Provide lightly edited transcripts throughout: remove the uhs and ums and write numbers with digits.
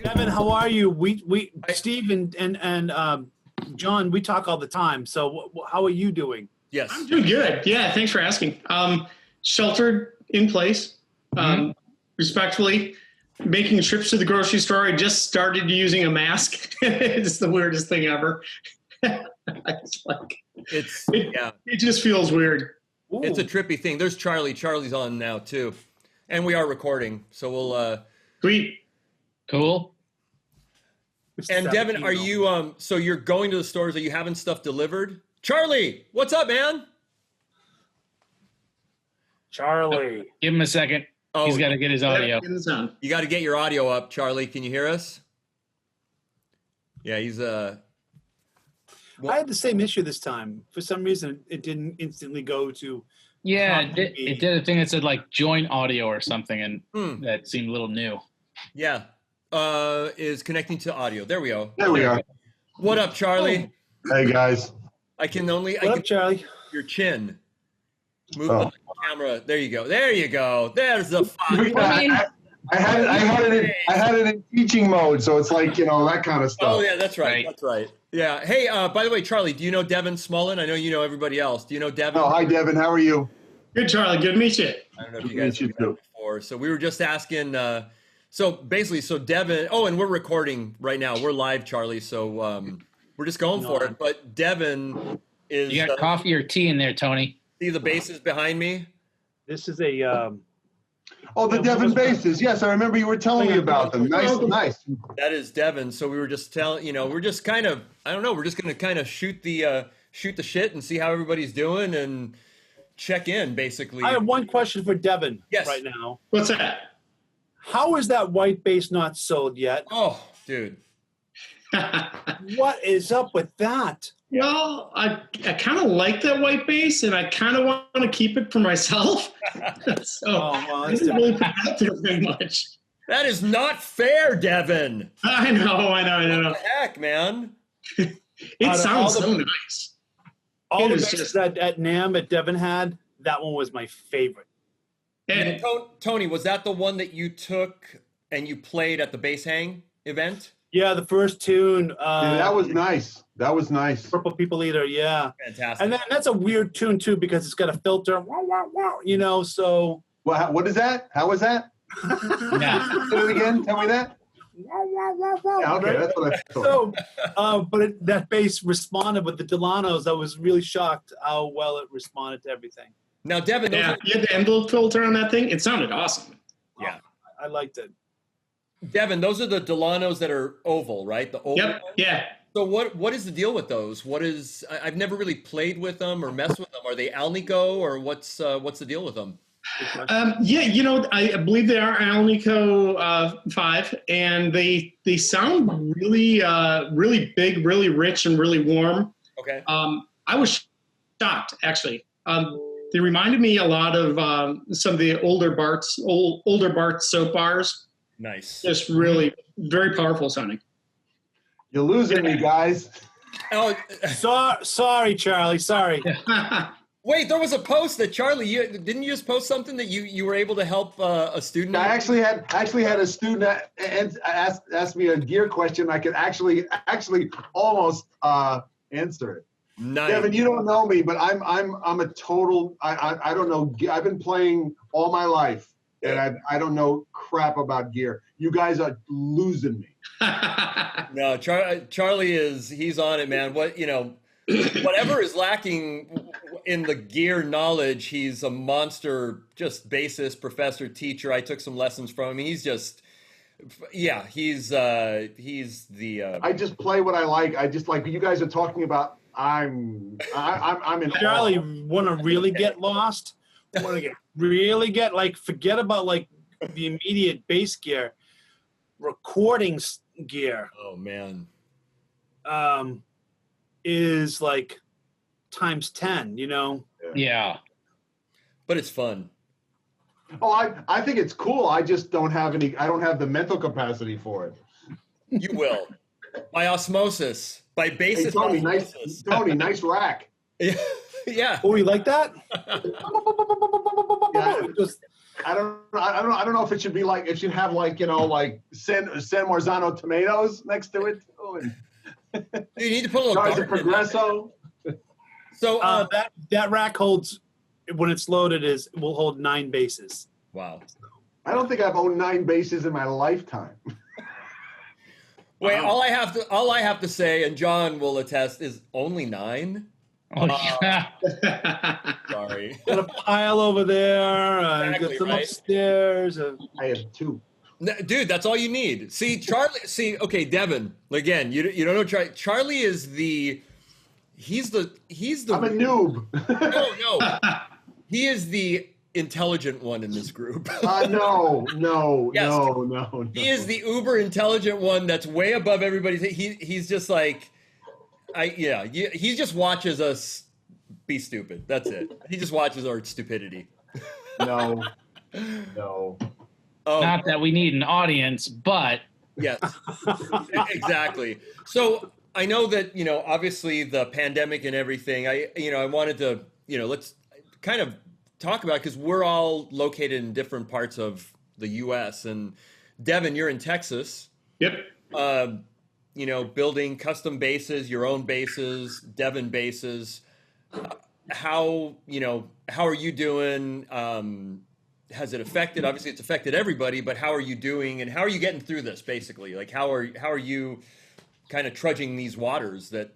Devon, how are you? We Steve and John, we talk all the time. So how are you doing? Yes. I'm doing good. Yeah, thanks for asking. Sheltered in place, respectfully, making trips to the grocery store. I just started using a mask. It's the weirdest thing ever. It just feels weird. Ooh. It's a trippy thing. There's Charlie. Charlie's on now too, and we are recording. So we'll. Sweet. Cool. And Devon, are you so you're going to the stores? Are you having stuff delivered? Charlie, what's up, man? Charlie. Give him a second. Oh, he's got to get his audio. You got to get your audio up, Charlie. Can you hear us? Yeah, he's I had the same issue this time. For some reason, it didn't instantly go to. Yeah, it did a thing that said like join audio or something, and that seemed a little new. Yeah, is connecting to audio. There we go. There we are. What up, Charlie? Hey guys. I can only. What up, Charlie? Your chin. Move the camera. There you go. There you go. There's the fun. I had it in teaching mode, so it's like, that kind of stuff. Oh yeah, that's right. That's right. Yeah. Hey, by the way, Charlie, do you know Devon Smullen? I know you know everybody else. Do you know Devon? Oh, hi Devon. How are you? Good, Charlie. Good to meet you. I don't know if you guys have met before. So we were just asking. So Devon. Oh, and we're recording right now. We're live, Charlie. So we're just going for it. But Devon is. You got coffee or tea in there, Tony? See the bases behind me? This is a. Oh, the Devon bases. Yes, I remember you were telling me about them. Nice. That is Devon. So we were just telling, we're just kind of, I don't know, we're just going to kind of shoot the shit and see how everybody's doing and check in, basically. I have one question for Devon right now. What's that? How is that white base not sold yet? Oh, dude. What is up with that? Well, I kind of like that white base, and I kind of want to keep it for myself. So I didn't really put out there very much. That is not fair, Devon. I know. What the heck, man? It sounds so nice. All the bases at NAMM that Devon had, that one was my favorite. And Tony, was that the one that you took and you played at the Bass Hang event? Yeah, the first tune. That was nice. Purple People Eater, yeah. Fantastic. And then that's a weird tune, too, because it's got a filter, so. Well, what is that? How was that? Yeah. Say it again. Tell me that. Yeah, okay, that's what I thought. So, but that bass responded with the Delanos. I was really shocked how well it responded to everything. Now, Devon, you had the envelope filter on that thing. It sounded awesome. Yeah, I liked it. Devon, those are the Delanos that are oval, right? The oval. Yep. Yeah. So what is the deal with those? I've never really played with them or messed with them. Are they Alnico or what's the deal with them? I believe they are Alnico 5, and they sound really really big, really rich, and really warm. Okay. I was shocked, actually. They reminded me a lot of some of the older Bart soap bars. Nice. Just really very powerful sounding. You're losing me, guys. Oh, sorry, Charlie. Sorry. Wait, there was a post that Charlie, didn't you just post something that you were able to help a student? I actually had a student ask me a gear question. I could actually almost answer it. Nice. Devon, you don't know me, but I'm a total. I don't know. I've been playing all my life, and I don't know crap about gear. You guys are losing me. No, Charlie he's on it, man. Whatever is lacking in the gear knowledge, he's a monster, just bassist, professor, teacher. I took some lessons from him. He's just, he's the. I just play what I like. I just like you guys are talking about. I'm in. Charlie, want to really get lost? Want to really get forget about the immediate bass gear, recording gear. Oh man. Is times 10, Yeah. But it's fun. Oh, I think it's cool. I just don't have I don't have the mental capacity for it. You will. By osmosis. By basis. Hey, Tony, osmosis. nice rack. Yeah. Oh, you like that? Yeah. I don't know if it should be like, it should have like, like San Marzano tomatoes next to it. You need to put a little Jars of garden in there. Progresso. So that rack holds, when it's loaded, will hold 9 bases. wow. I don't think I've owned 9 bases in my lifetime. Wait, all I have to say, and John will attest, is only 9. Oh, yeah. Sorry. Got a pile over there. Exactly, got some right? upstairs. I have 2. Dude, that's all you need. See, Charlie. See, okay, Devon. Again, you don't know Charlie. Charlie is he's the. I'm a noob. No. He is the intelligent one in this group. No. Yes. No. He is the uber intelligent one that's way above everybody. He's just like, he just watches us be stupid. That's it. He just watches our stupidity. No. Not that we need an audience, but Yes, exactly. So I know that, obviously the pandemic and everything, I wanted to, let's kind of talk about, because we're all located in different parts of the U.S. And Devon, you're in Texas. Yep. Building custom bases, your own bases, Devon bases. How are you doing? Has it affected? Obviously, it's affected everybody, but how are you doing, and how are you getting through this? Basically, like how are you kind of trudging these waters that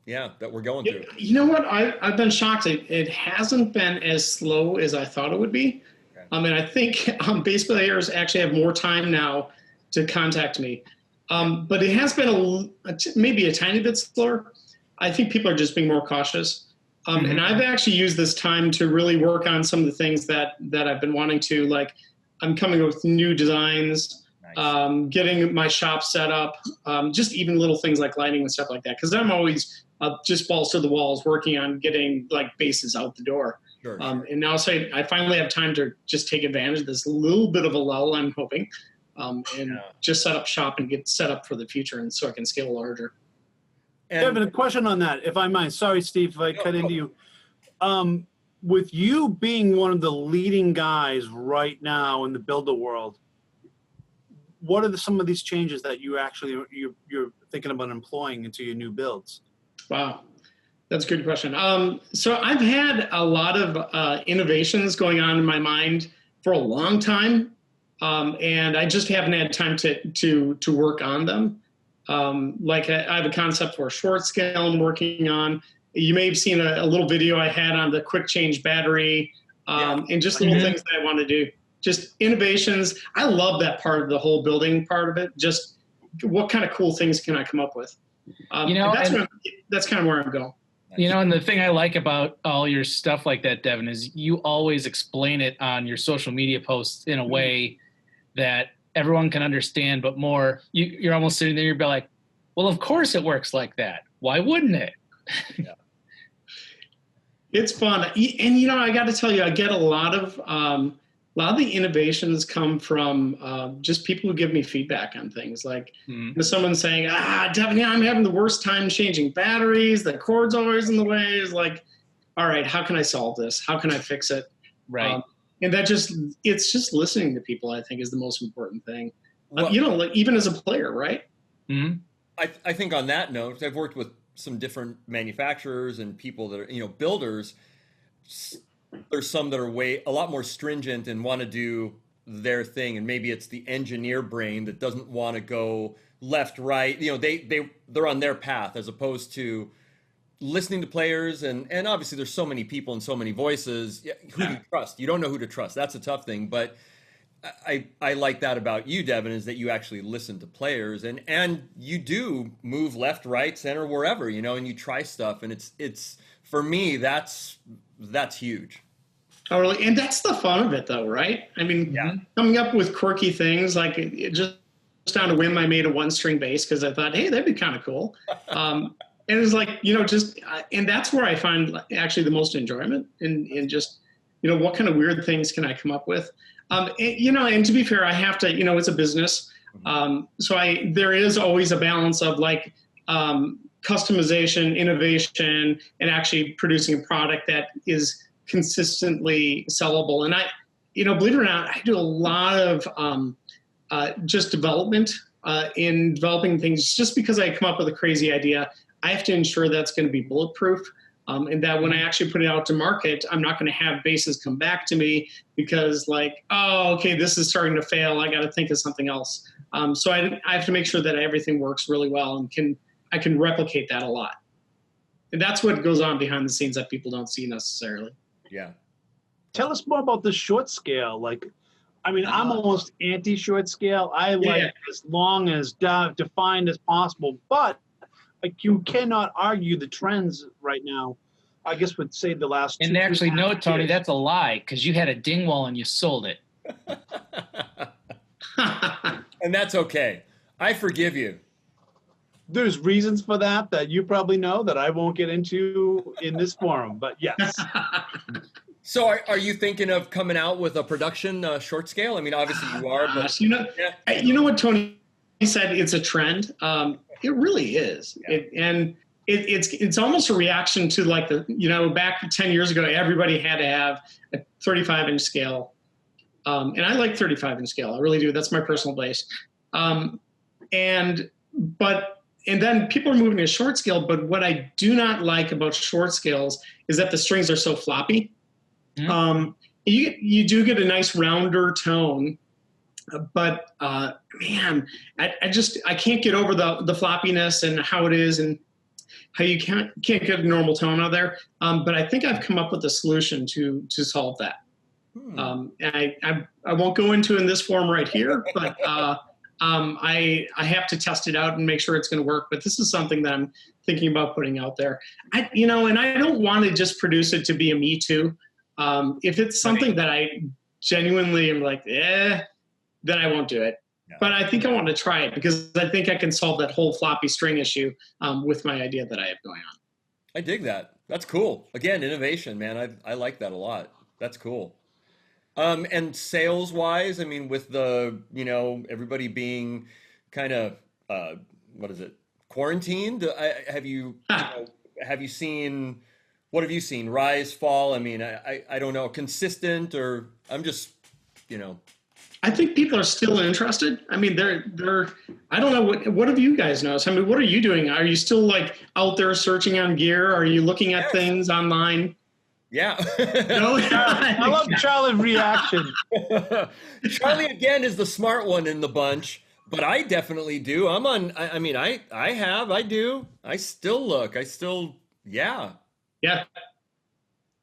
we're going through? You know what? I've been shocked. It hasn't been as slow as I thought it would be. Okay. And I think base players actually have more time now to contact me. But it has been maybe a tiny bit slower. I think people are just being more cautious. And I've actually used this time to really work on some of the things that I've been wanting to, like I'm coming up with new designs, nice. Getting my shop set up, just even little things like lighting and stuff like that. Because I'm always just balls to the walls working on getting like bases out the door. Sure. And now I finally have time to just take advantage of this little bit of a lull, I'm hoping, just set up shop and get set up for the future, and so I can scale larger. Devon, a question on that, if I mind. Sorry, Steve, if I cut into you. With you being one of the leading guys right now in the builder world, what are some of these changes that you're thinking about employing into your new builds? Wow, that's a good question. So I've had a lot of innovations going on in my mind for a long time, and I just haven't had time to work on them. Like I have a concept for a short scale I'm working on. You may have seen a little video I had on the quick change battery, and just little things that I want to do. Just innovations. I love that part of the whole building part of it. Just what kind of cool things can I come up with? That's kind of where I'm going. And the thing I like about all your stuff like that, Devon, is you always explain it on your social media posts in a way that everyone can understand, but more, you're almost sitting there, you'd be like, well, of course it works like that. Why wouldn't it? Yeah. It's fun. And, I got to tell you, I get a lot of the innovations come from just people who give me feedback on things. Like someone saying, Devon, I'm having the worst time changing batteries. The cord's always in the way. It's like, all right, how can I solve this? How can I fix it? Right. And it's just listening to people, I think, is the most important thing. Well, like even as a player, right? Mm-hmm. I think on that note, I've worked with some different manufacturers and people that are, builders. There's some that are a lot more stringent and want to do their thing. And maybe it's the engineer brain that doesn't want to go left, right. They're on their path, as opposed to listening to players, and obviously there's so many people and so many voices. Who do you trust? You don't know who to trust. That's a tough thing. But I like that about you, Devon, is that you actually listen to players, and you do move left, right, center, wherever, and you try stuff. And it's for me, that's huge. Oh, really? And that's the fun of it, though, right? I mean, coming up with quirky things, like it just on a whim, I made a 1-string bass because I thought, hey, that'd be kind of cool. And it's like, and that's where I find actually the most enjoyment in just, what kind of weird things can I come up with? And to be fair, I have to, it's a business. So there is always a balance of like customization, innovation, and actually producing a product that is consistently sellable. And believe it or not, I do a lot of just development in developing things. Just because I come up with a crazy idea, I have to ensure that's going to be bulletproof. And that when I actually put it out to market, I'm not going to have bases come back to me because okay, this is starting to fail. I got to think of something else. So I have to make sure that everything works really well and I can replicate that a lot. And that's what goes on behind the scenes that people don't see necessarily. Yeah. Tell us more about the short scale. I'm almost anti-short scale. I like as long as defined as possible, but you cannot argue the trends right now. I guess would say the last. And actually, no, Tony, that's a lie because you had a dingwall and you sold it. And that's okay. I forgive you. There's reasons for that you probably know that I won't get into in this forum, but yes. So are you thinking of coming out with a production short scale? I mean, obviously you are. But, you know what Tony said? It's a trend. It really is. Yeah. It's almost a reaction to back 10 years ago, everybody had to have a 35-inch scale. And I like 35-inch scale. I really do. That's my personal base. And then people are moving to short scale. But what I do not like about short scales is that the strings are so floppy. Mm-hmm. You do get a nice rounder tone, but man, I can't get over the floppiness and how it is and how you can't get a normal tone out there. But I think I've come up with a solution to solve that. I won't go into in this form right here, but I have to test it out and make sure it's going to work. But this is something that I'm thinking about putting out there. And I don't want to just produce it to be a me too. If it's something that I genuinely am then I won't do it. Yeah. But I think I want to try it because I think I can solve that whole floppy string issue with my idea that I have going on. I dig that. That's cool. Again, innovation, man. I like that a lot. That's cool. And sales wise, I mean, with the, everybody being kind of, quarantined, have you seen, what have you seen? Rise, fall? I mean, I don't know, consistent or I'm just, I think people are still interested. I mean, they're I don't know what have you guys noticed? I mean, what are you doing? Are you still out there searching on gear? Are you looking at things online? Yeah. No? I love Charlie's reaction. Charley again is the smart one in the bunch, but I definitely do. I'm on, I do. I still look. Yeah.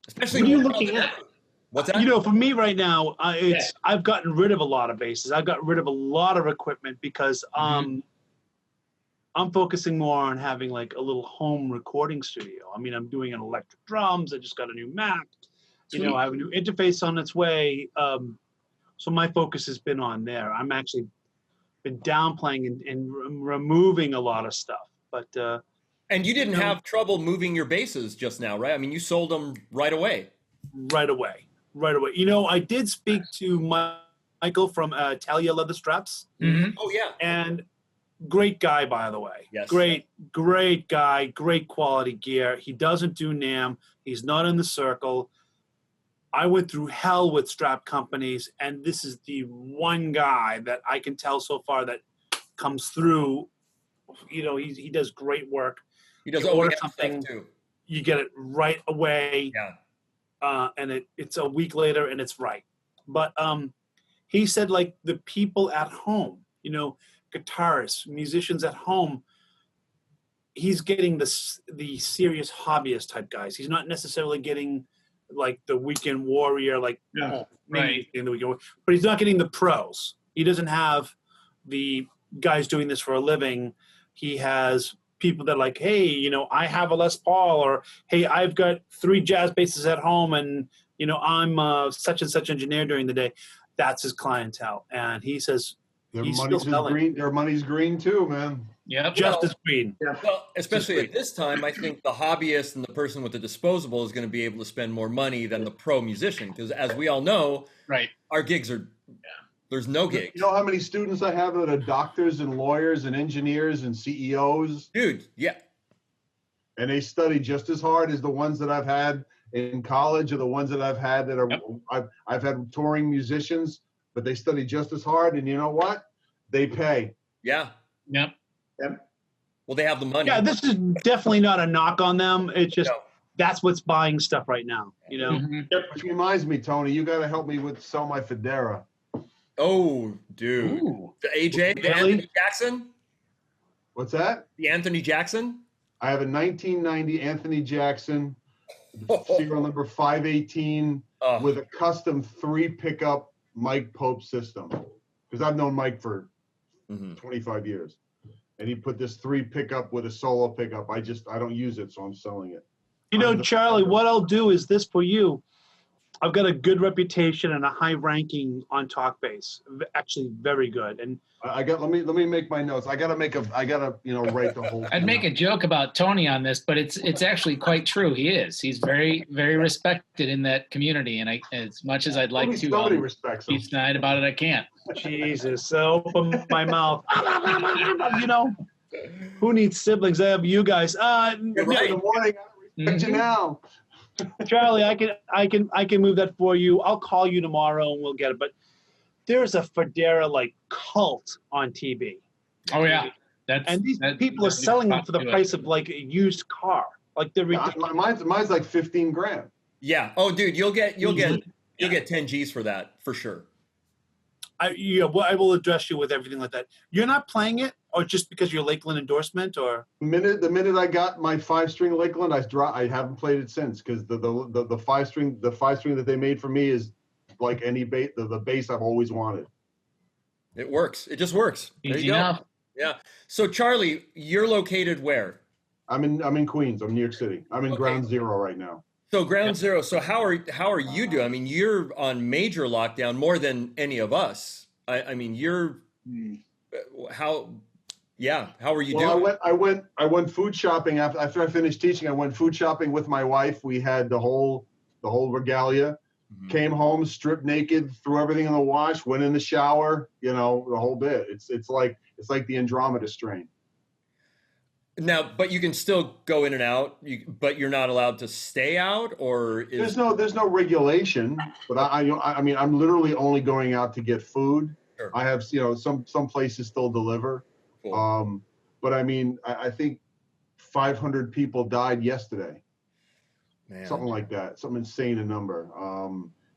Especially what are you looking at? What's that? For me right now, I've gotten rid of a lot of bases. I've gotten rid of a lot of equipment because I'm focusing more on having a little home recording studio. I mean, I'm doing an electric drums. I just got a new Mac. Sweet. I have a new interface on its way. So my focus has been on there. I'm actually been downplaying and removing a lot of stuff. But and you didn't have trouble moving your bases just now, right? I mean, you sold them right away. Right away. I did speak to Michael from Talia Leather Straps. Mm-hmm. Oh, yeah. And great guy, by the way. Yes. Great guy, great quality gear. He doesn't do NAMM. He's not in the circle. I went through hell with strap companies, and this is the one guy that I can tell so far that comes through. He does great work. He does order something too. You get it right away. Yeah. And it's a week later and it's right. But he said the people at home, guitarists, musicians at home, he's getting the serious hobbyist type guys. He's not necessarily getting the weekend warrior, right. In the weekend, but he's not getting the pros. He doesn't have the guys doing this for a living. He has people that are hey, I have a Les Paul, or hey, I've got 3 jazz basses at home, and I'm such and such engineer during the day. That's his clientele, and he says their money's green. Their money's green too, man. Yeah, just as green. Yeah. Well, especially at this time, I think the hobbyist and the person with the disposable is going to be able to spend more money than the pro musician, because as we all know, right, our gigs are. There's no gigs. You know how many students I have that are doctors and lawyers and engineers and CEOs? Dude, yeah. And they study just as hard as the ones that I've had in college are the ones that I've had that are, I've had touring musicians, but they study just as hard. And you know what? They pay. Yeah. Yep. Well, they have the money. Yeah, this is definitely not a knock on them. It's just No. that's what's buying stuff right now. You know. Which reminds me, Tony, you got to help me with sell my Federa. Oh, dude. Ooh. The AJ, the Really? Anthony Jackson? What's that? The Anthony Jackson? I have a 1990 Anthony Jackson serial number 518 with a custom 3 pickup Mike Pope system. Because I've known Mike for 25 years. And he put this 3 pickup with a solo pickup. I don't use it, so I'm selling it. You know, Charlie, what I'll do is this for you. I've got a good reputation and a high ranking on Talkbase. Actually, very good. And let me make my notes. I gotta write the whole. I'd make a joke about Tony on this, but it's actually quite true. He is. He's very, very respected in that community, and as much as I'd like to nobody respects him. be snide about it, I can't. Jesus, so open my mouth. You know, who needs siblings? I have you guys. Good morning. I respect you now. Charlie, I can move that for you. I'll call you tomorrow and we'll get it. But there's a Federa like cult on TV. Oh yeah, and these people are selling them for the price of like a used car. Like they're ridiculous. Mine's like 15 grand. Yeah. Oh, dude, you'll get 10 G's for that for sure. I will address you with everything like that. You're not playing it, or just because your Lakeland endorsement, or the minute I got my 5-string Lakeland, I haven't played it since because the 5-string that they made for me is like any bass, the bass I've always wanted. It works. It just works. There Easy you go. enough. Yeah. So Charlie, you're located where? I'm in Queens. I'm New York City. I'm in Ground Zero right now. So Ground Zero. So how are you doing? I mean, you're on major lockdown more than any of us. I mean, you're how are you doing? I went food shopping after I finished teaching. I went food shopping with my wife. We had the whole regalia. Came home, stripped naked, threw everything in the wash, went in the shower. You know, the whole bit. It's like the Andromeda strain. Now, but you can still go in and out, but you're not allowed to stay out, or there's no regulation. But I mean, I'm literally only going out to get food. Sure. I have some places still deliver. Cool. But I mean, I think 500 people died yesterday. Man. Something like that, some insane a number.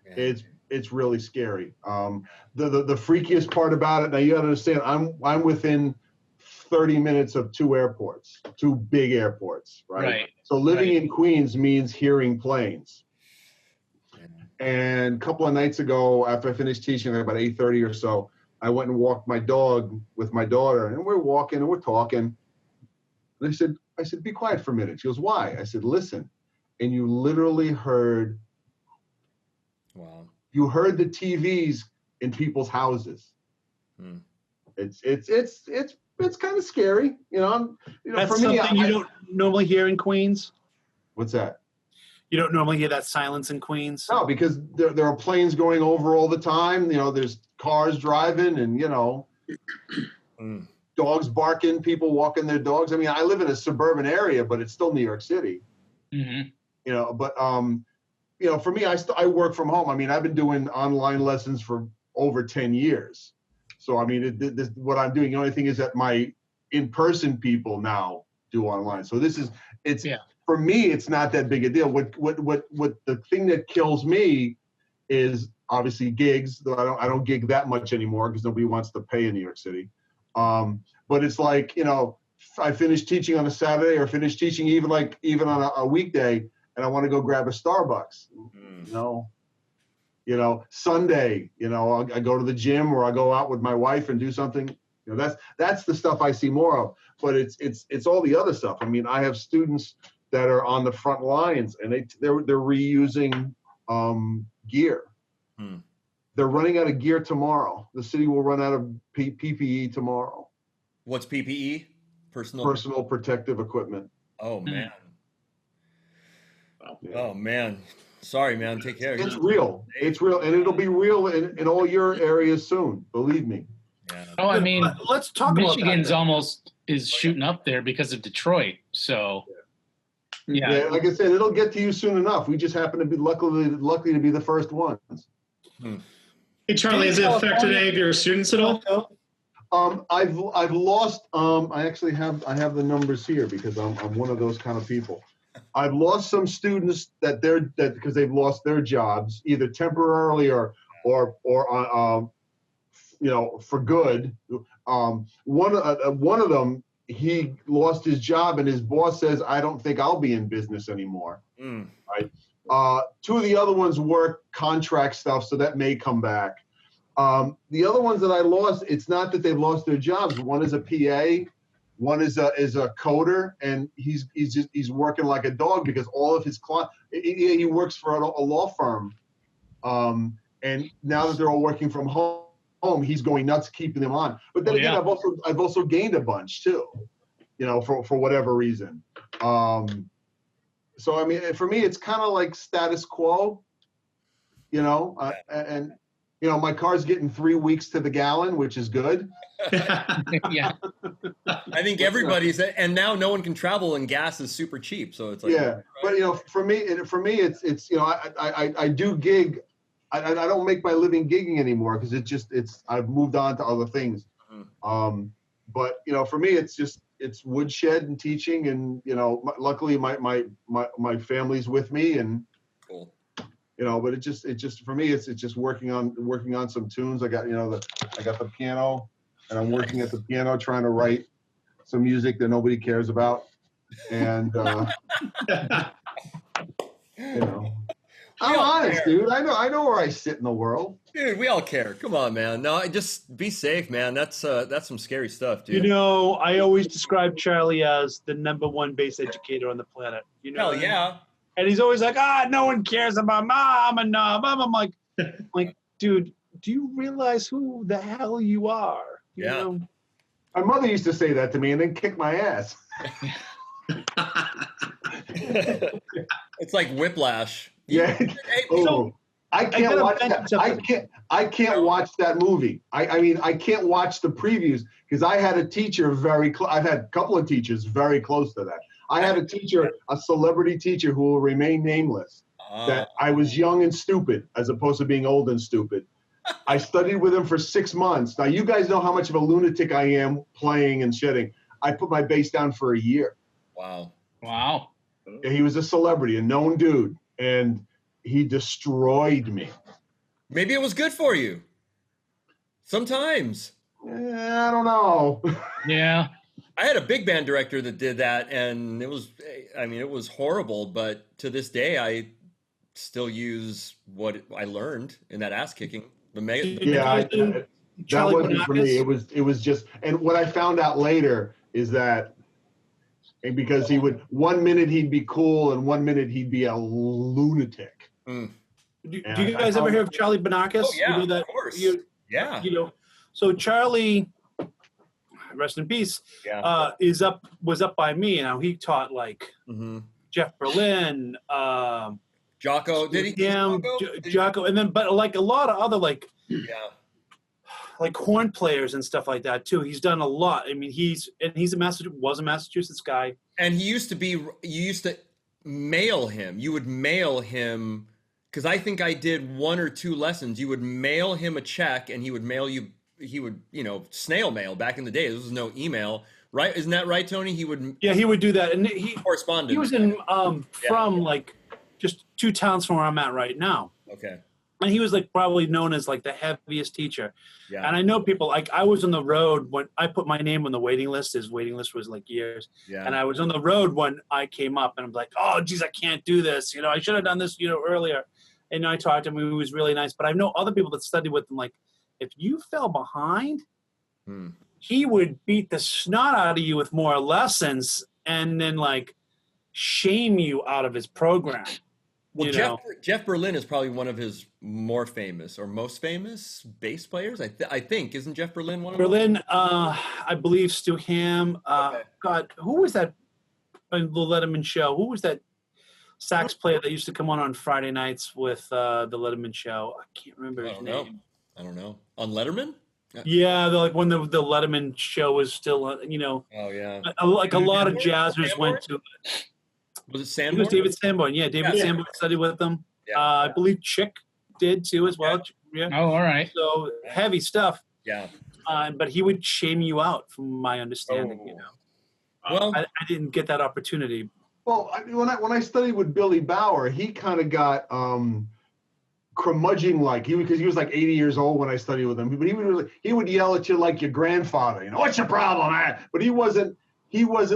It's really scary. The freakiest part about it, now you got to understand, I'm within 30 minutes of 2 big airports, right? So living in Queens means hearing planes. And a couple of nights ago, after I finished teaching, like about 8:30 or so, I went and walked my dog with my daughter, and we're walking and we're talking. And I said, be quiet for a minute. She goes, why? I said, listen. And you literally heard, you heard the TVs in people's houses. It's kind of scary, you know. That's for me, something you don't normally hear in Queens. What's that? You don't normally hear that silence in Queens. No, because there are planes going over all the time. You know, there's cars driving, and you know, dogs barking, people walking their dogs. I mean, I live in a suburban area, but it's still New York City. You know, but you know, for me, I work from home. I mean, I've been doing online lessons for over 10 years. So I mean, what I'm doing. The only thing is that my in-person people now do online. So for me, it's not that big a deal. What the thing that kills me is obviously gigs. Though I don't gig that much anymore because nobody wants to pay in New York City. But it's like, you know, I finish teaching on a Saturday or finish teaching even on a weekday, and I want to go grab a Starbucks. You know, Sunday, you know, I go to the gym or I go out with my wife and do something. You know, that's the stuff I see more of. But it's all the other stuff. I mean, I have students that are on the front lines, and they're reusing gear. They're running out of gear tomorrow. The city will run out of PPE tomorrow. What's PPE? Personal protective equipment. Oh man. Oh man. Sorry, man. Take care. It's real. It's real, and it'll be real in all your areas soon. Believe me. Yeah. Oh, I mean, let's talk about Michigan's almost is shooting up there because of Detroit. So Yeah. Like I said, it'll get to you soon enough. We just happen to be lucky to be the first ones. Hey, Charlie, has it affected any of your students at all? I've lost. I actually have the numbers here because I'm one of those kind of people. I've lost some students that because they've lost their jobs either temporarily or for good. One of them, he lost his job and his boss says, I don't think I'll be in business anymore. Right. Two of the other ones work contract stuff, so that may come back. The other ones that I lost, it's not that they've lost their jobs. One is a PA, one is a coder, and he's working like a dog because all of his clients, he works for a law firm. And now that they're all working from home, he's going nuts keeping them on. But then again, I've also gained a bunch too, for whatever reason. So I mean, for me, it's kind of like status quo, and my car's getting 3 weeks to the gallon, which is good. Yeah. I think everybody's, and now no one can travel and gas is super cheap. So it's like, yeah, right? But for me, it's I do gig. I don't make my living gigging anymore because I've moved on to other things. But for me, it's woodshed and teaching, and luckily my family's with me, and cool. But it just for me, it's just working on some tunes. I got I got the piano, and I'm working at the piano trying to write some music that nobody cares about, and I'm honest, dude. I know where I sit in the world. Dude, we all care. Come on, man. No, just be safe, man. That's some scary stuff, dude. I always describe Charlie as the #1 bass educator on the planet. Hell yeah. And he's always like, no one cares about mom and mom. I'm like, dude, do you realize who the hell you are? You know? My mother used to say that to me and then kick my ass. It's like whiplash. Yeah. I can't watch that. I can't watch that movie. I mean, I can't watch the previews because I had a teacher I've had a couple of teachers very close to that. I had a teacher, a celebrity teacher who will remain nameless, that I was young and stupid as opposed to being old and stupid. I studied with him for 6 months. Now, you guys know how much of a lunatic I am playing and shedding. I put my bass down for a year. Wow. He was a celebrity, a known dude, and he destroyed me. Maybe it was good for you. Sometimes. I don't know. Yeah. I had a big band director that did that, and it was horrible, but to this day, I still use what I learned in that ass kicking. That wasn't for me. It was just, and what I found out later is that, and because he would, 1 minute he'd be cool and 1 minute he'd be a lunatic. Do you guys ever hear of Charlie Banakis? Oh, yeah, of course. So Charlie, rest in peace, was up by me. He taught like Jeff Berlin, Jocko. Did he? Jocko, and then but like a lot of other like horn players and stuff like that too. He's done a lot. I mean, he's a Massachusetts guy. And you used to mail him. You would mail him, because I think I did 1 or 2 lessons. You would mail him a check, and he would mail you. He would, snail mail back in the day. There was no email, right? Isn't that right, Tony? He would do that, and he corresponded. He was in from like just 2 towns from where I'm at right now. Okay. And he was like probably known as like the heaviest teacher. Yeah. And I know people, like I was on the road when I put my name on the waiting list. His waiting list was like years. Yeah. And I was on the road when I came up, and I'm like, oh geez, I can't do this. I should have done this, earlier. And I talked to him. He was really nice. But I know other people that studied with him, like if you fell behind, he would beat the snot out of you with more lessons and then like shame you out of his program. Well, Jeff Berlin is probably one of his more famous or most famous bass players. I think, isn't Jeff Berlin one of them? Berlin, I believe Stu Ham. God, who was that on the Letterman show? Who was that sax player that used to come on Friday nights with the Letterman show? I can't remember his name. I don't know. On Letterman? Yeah, like when the Letterman show was still, Oh yeah. like a lot of jazzers went to it. Was it He Sanborn? was David Sanborn. Yeah, David Sanborn studied with them. Yeah. I believe Chick did too as well. Yeah. Oh, all right. So heavy stuff. Yeah. But he would shame you out, from my understanding. Oh. You know, Well, I didn't get that opportunity. Well, when I studied with Billy Bauer, he kind of got curmudgeon like because he was like 80 years old when I studied with him. But he would yell at you like your grandfather. You know, what's your problem, man? But he wasn't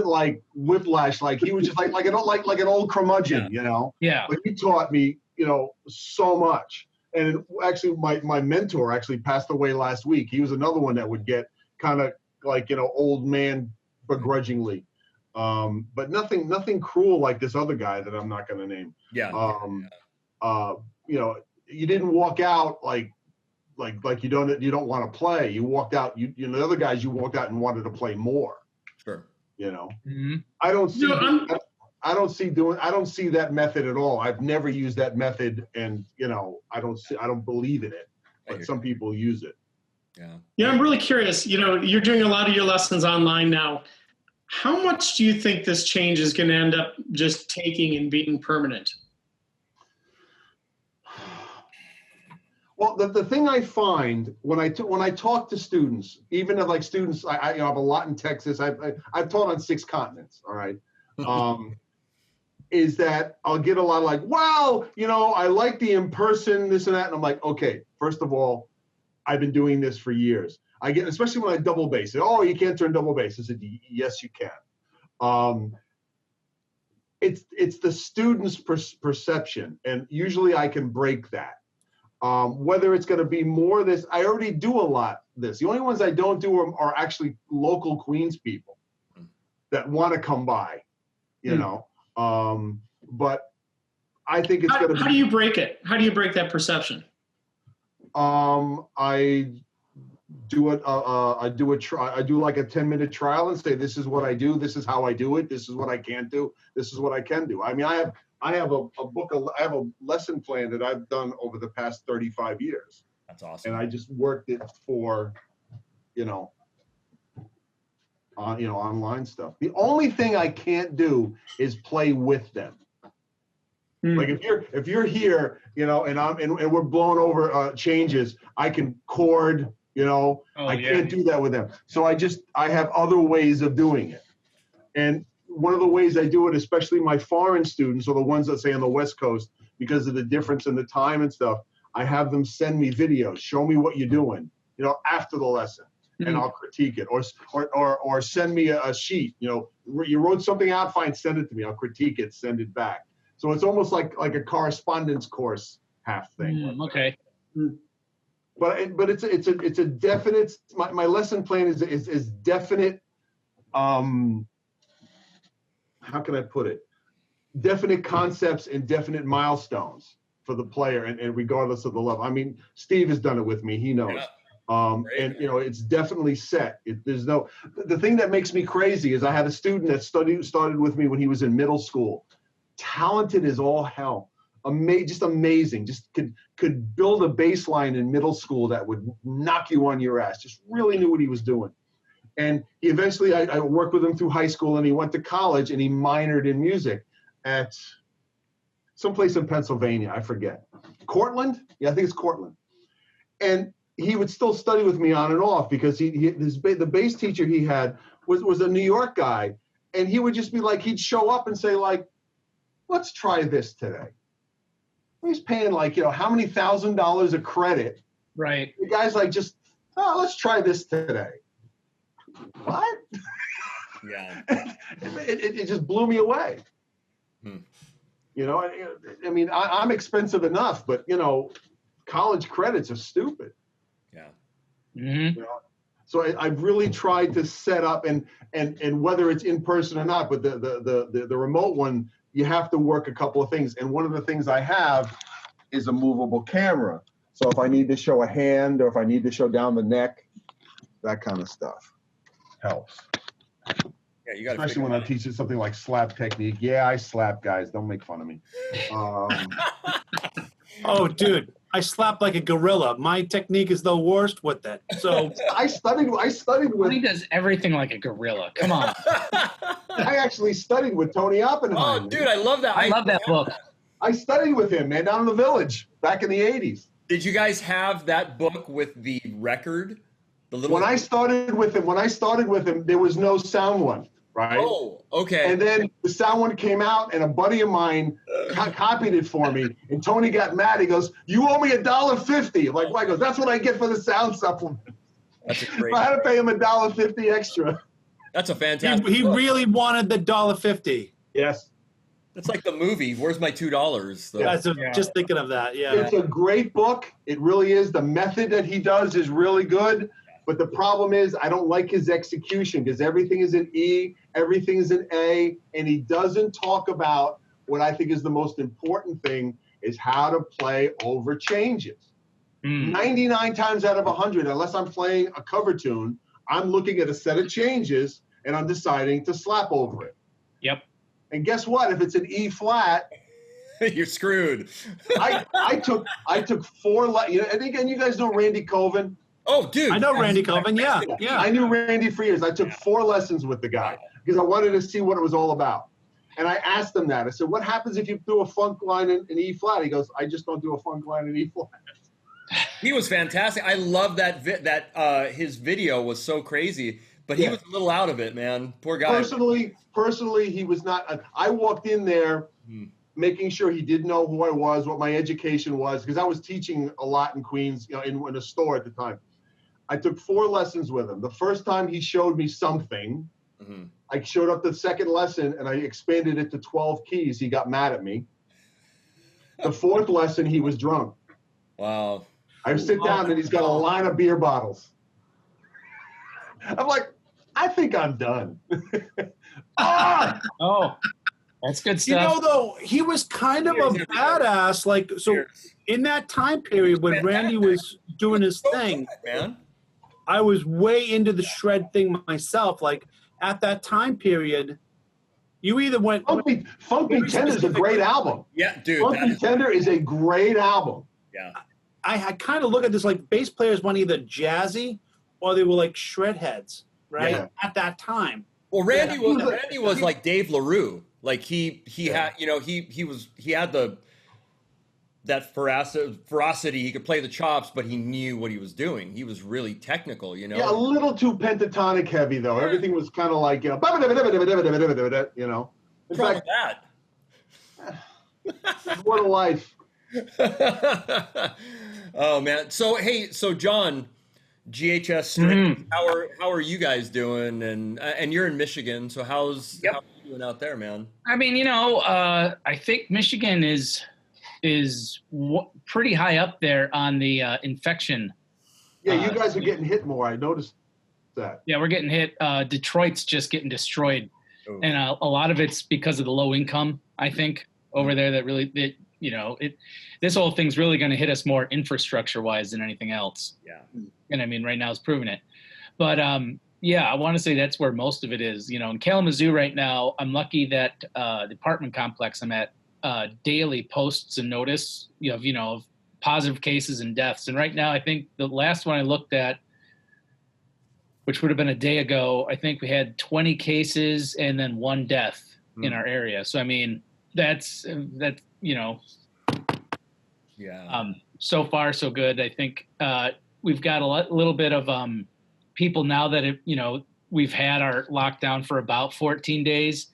like whiplash. Like he was just like an old curmudgeon. You know. Yeah. But he taught me, you know, so much. And actually, my mentor actually passed away last week. He was another one that would get kind of like, you know, old man begrudgingly. But nothing cruel like this other guy that I'm not going to name. yeah. You know, you didn't walk out like you don't want to play. You walked out. You know, the other guys, you walked out and wanted to play more. Sure. You know, Mm-hmm. I don't see that method at all. I've never used that method, and you know, I don't believe in it. But some people use it. Yeah. Yeah, I'm really curious. You know, you're doing a lot of your lessons online now. How much do you think this change is going to end up just taking and being permanent? Well, the thing I find when I talk to students, even if like students, I have a lot in Texas. I've taught on 6 continents. All right, is that I'll get a lot of like, well, you know, I like the in-person, this and that, and I'm like, okay, first of all, I've been doing this for years. I get, especially when I double bass. Oh, you can't turn double bass. I said, yes, you can. It's the student's perception, and usually I can break that. Whether it's going to be more of this, I already do a lot of this. The only ones I don't do are actually local Queens people that want to come by, you know. But I think it's going to be. How do you break it? How do you break that perception? I do like a 10-minute trial and say, this is what I do, this is how I do it, this is what I can't do, this is what I can do. I mean, I have a lesson plan that I've done over the past 35 years. That's awesome. And I just worked it for, you know, online stuff. The only thing I can't do is play with them. Like if you're here, you know, and we're blowing over changes, I can chord, you know, can't do that with them. So I have other ways of doing it. And one of the ways I do it, especially my foreign students or the ones that say on the West Coast, because of the difference in the time and stuff, I have them send me videos, show me what you're doing, you know, after the lesson, and I'll critique it, or send me a sheet, you know, you wrote something out, fine, send it to me, I'll critique it, send it back. So it's almost like a correspondence course half thing. Okay. But it's a definite. My lesson plan is definite. How can I put it? Definite concepts and definite milestones for the player, and regardless of the level. I mean, Steve has done it with me. He knows. Yeah. And you know, it's definitely set. There's no. The thing that makes me crazy is I had a student that started with me when he was in middle school. Talented as all hell, just amazing. Just could build a bass line in middle school that would knock you on your ass. Just really knew what he was doing. And he eventually, I worked with him through high school, and he went to college and he minored in music at someplace in Pennsylvania. I forget. Cortland? Yeah, I think it's Cortland. And he would still study with me on and off because the bass teacher he had was a New York guy, and he would just be like, he'd show up and say like, let's try this today. He's paying like, you know, how many $1,000 a credit? Right. The guy's like, let's try this today. What? Yeah. it just blew me away. You know, I mean, I'm expensive enough, but you know, college credits are stupid. Yeah. Mm-hmm. You know? So I've really tried to set up and whether it's in person or not, but the remote one, you have to work a couple of things. And one of the things I have is a movable camera. So if I need to show a hand or if I need to show down the neck, that kind of stuff helps. Yeah, you got. Especially when I'm teaching something like slap technique. Yeah, I slap guys. Don't make fun of me. Oh, dude. I slap like a gorilla. My technique is the worst with that. So I studied with. He does everything like a gorilla. Come on. I actually studied with Tony Oppenheimer. Oh, dude, I love that. I love that book. I studied with him, man, down in the village back in the 80s. Did you guys have that book with the record? When I started with him, there was no sound one, right? Oh, okay. And then the sound one came out, and a buddy of mine copied it for me. And Tony got mad. He goes, "You owe me $1.50." I'm like, why? He goes, "That's what I get for the sound supplement." That's a great. I had to pay him $1.50 extra. That's a fantastic. he really wanted the $1.50. Yes. It's like the movie. Where's my $2? Just thinking of that. Yeah. It's a great book. It really is. The method that he does is really good. But the problem is I don't like his execution because everything is an E, everything is an A, and he doesn't talk about what I think is the most important thing is how to play over changes. 99 times out of 100, unless I'm playing a cover tune, I'm looking at a set of changes and I'm deciding to slap over it. Yep. And guess what? If it's an E flat, You're screwed. I took 4 and again, you guys know Randy Coven. Oh, dude. I know Randy Coven. Yeah. I knew Randy for years. I took 4 lessons with the guy because I wanted to see what it was all about. And I asked him that. I said, "What happens if you do a funk line in E flat?" He goes, "I just don't do a funk line in E flat." He was fantastic. I love that his video was so crazy, but he was a little out of it, man. Poor guy. Personally, he was not. I walked in there making sure he didn't know who I was, what my education was, because I was teaching a lot in Queens, in a store at the time. I took 4 lessons with him. The first time he showed me something, I showed up the second lesson and I expanded it to 12 keys. He got mad at me. The 4th lesson, he was drunk. Wow. I sit down and he's got a line of beer bottles. I'm like, I think I'm done. Oh, that's good stuff. Though, he was kind of a badass. Like, so in that time period when Randy was doing his thing, man, I was way into the shred thing myself. Like, at that time period, you either went... Funky Tender is a great album. Yeah, dude. Funky Tender is a great album. Yeah. I kind of look at this like bass players went either jazzy or they were like shred heads, right? Yeah. At that time. Well, Randy was like Dave LaRue. Like he had, he had that ferocity. He could play the chops, but he knew what he was doing. He was really technical, Yeah, a little too pentatonic heavy though. Everything was kind of like, In fact, what a life. Oh man. So John, GHS strings, how are you guys doing? And you're in Michigan, so how are you doing out there, man? I mean, I think Michigan is pretty high up there on the infection. Yeah, you guys are getting hit more. I noticed that. Yeah, we're getting hit. Detroit's just getting destroyed, and a lot of it's because of the low income. I think over there this whole thing's really going to hit us more infrastructure wise than anything else. Yeah, and I mean right now it's proving it, but I want to say that's where most of it is. In Kalamazoo right now, I'm lucky that the apartment complex I'm at daily posts a notice of positive cases and deaths. And right now, I think the last one I looked at, which would have been a day ago, I think we had 20 cases and then 1 death in our area. So I mean, that's so far so good. I think we've got a little bit of people now that we've had our lockdown for about 14 days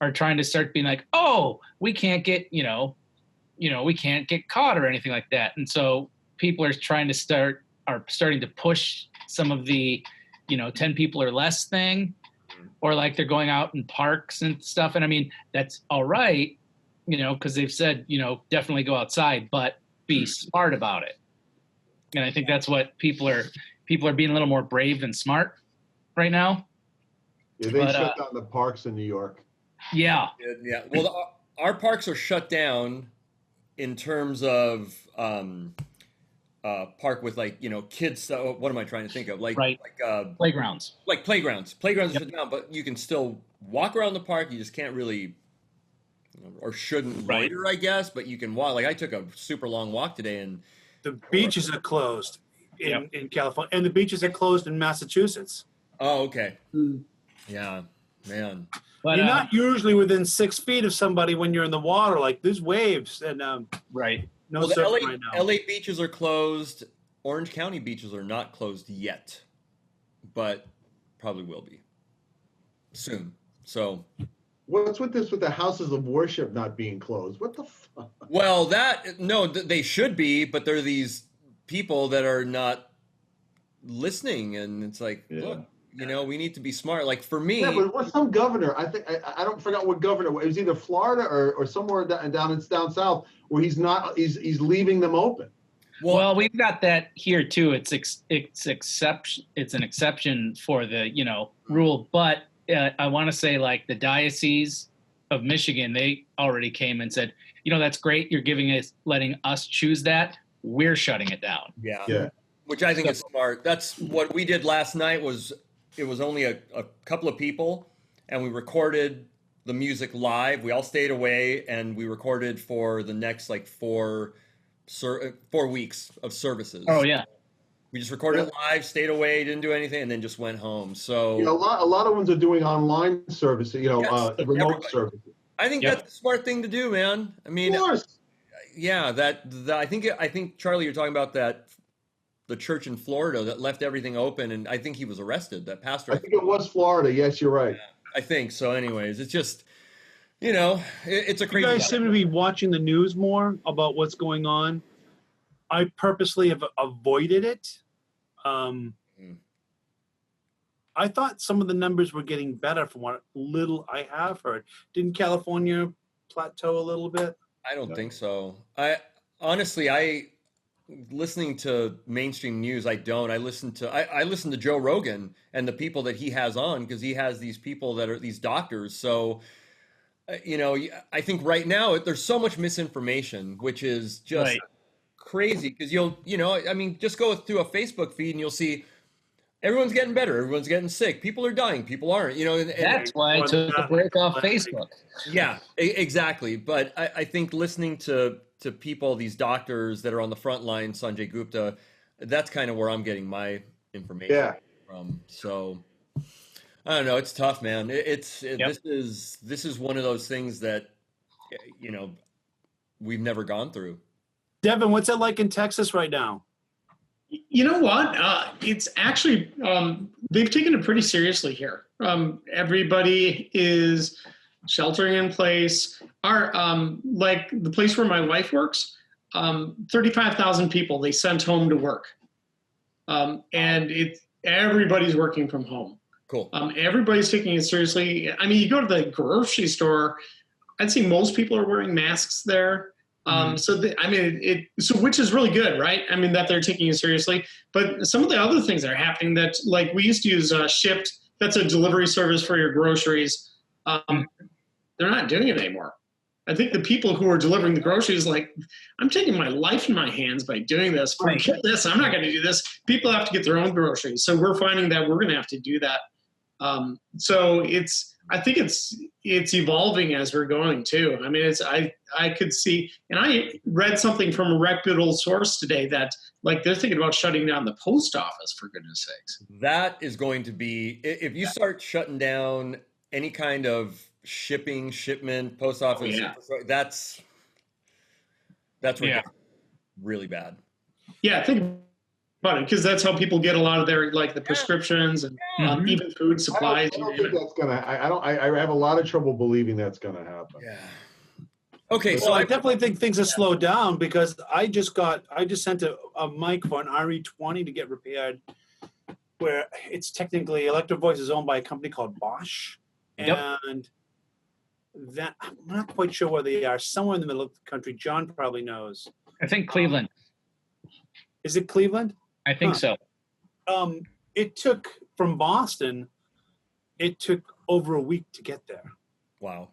are trying to start being like, oh, we can't get we can't get caught or anything like that. And so people are starting to push some of the 10 people or less thing, or like they're going out in parks and stuff. And I mean, that's all right, because they've said, definitely go outside, but be smart about it. And I think that's what people are being a little more brave than smart right now. Yeah, they shut down the parks in New York. Yeah. Yeah. Well, our parks are shut down in terms of park with kids. What am I trying to think of? Playgrounds. Like playgrounds. Playgrounds are shut down, but you can still walk around the park. You just can't really, or shouldn't loiter, I guess. But you can walk. Like I took a super long walk today, and The beaches are closed in California, and the beaches are closed in Massachusetts. Oh, okay. Yeah, man. But, you're not usually within 6 feet of somebody when you're in the water. Like there's waves and right. no Well, the surfing right now. LA beaches are closed. Orange County beaches are not closed yet, but probably will be soon. So, What's with this with the houses of worship not being closed? What the fuck? well, they should be, but there are these people that are not listening, and it's like, look, we need to be smart. Like for me, Yeah, but what's some governor? I think I don't forget what governor. It was either Florida or somewhere down south where he's leaving them open. Well, we've got that here too. It's an exception for the rule, but I want to say like the Diocese of Michigan, they already came and said, that's great. You're letting us choose that. We're shutting it down. Yeah. Which I think is smart. That's what we did last night. It was only a couple of people, and we recorded the music live. We all stayed away, and we recorded for the next like 4 weeks of services. Oh yeah. We just recorded it live, stayed away, didn't do anything, and then just went home. So a lot of ones are doing online services, remote services. I think that's a smart thing to do, man. I mean, of course. Yeah, I think Charlie, you're talking about the church in Florida that left everything open, and I think he was arrested. That pastor. I think it was Florida. Yes, you're right. Yeah, I think so. Anyways, it's just it's a crazy. You guys seem to be watching the news more about what's going on. I purposely have avoided it. I thought some of the numbers were getting better from what little I have heard. Didn't California plateau a little bit? I don't think so. Honestly, listening to mainstream news, I don't. I listen to Joe Rogan and the people that he has on, because he has these people that are these doctors. So, I think right now there's so much misinformation, which is just crazy, because just go through a Facebook feed and you'll see everyone's getting better, everyone's getting sick, people are dying, people aren't, and that's why I took the break off Facebook. Yeah, exactly. But I think listening to people, these doctors that are on the front line, Sanjay Gupta, that's kind of where I'm getting my information from. So I don't know, it's tough, man. This is one of those things that we've never gone through. Devon, what's it like in Texas right now? You know what? It's actually, they've taken it pretty seriously here. Everybody is sheltering in place. Our, like the place where my wife works, 35,000 people they sent home to work. And everybody's working from home. Cool. Everybody's taking it seriously. I mean, you go to the grocery store, I'd say most people are wearing masks there. Which is really good, right? I mean, that they're taking it seriously. But some of the other things that are happening that, like, we used to use Shipt. That's a delivery service for your groceries. They're not doing it anymore. I think the people who are delivering the groceries, like, I'm taking my life in my hands by doing this. Forget this. I'm not going to do this. People have to get their own groceries. So we're finding that we're going to have to do that. I think it's evolving as we're going too. I mean, I could see, and I read something from a reputable source today that like they're thinking about shutting down the post office, for goodness sakes. That is going to be, if you start shutting down any kind of shipment, post office, that's really bad. Yeah, think about it, because that's how people get a lot of their, like, the prescriptions and even food supplies. I don't think that's gonna. I have a lot of trouble believing that's gonna happen. Yeah. Okay, so I definitely think things have slowed down, because I just sent a mic for an RE20 to get repaired, where it's technically Electro Voice is owned by a company called Bosch, and that I'm not quite sure where they are. Somewhere in the middle of the country. John probably knows. I think Cleveland. Is it Cleveland? I think so. It took from Boston. It took over a week to get there. Wow.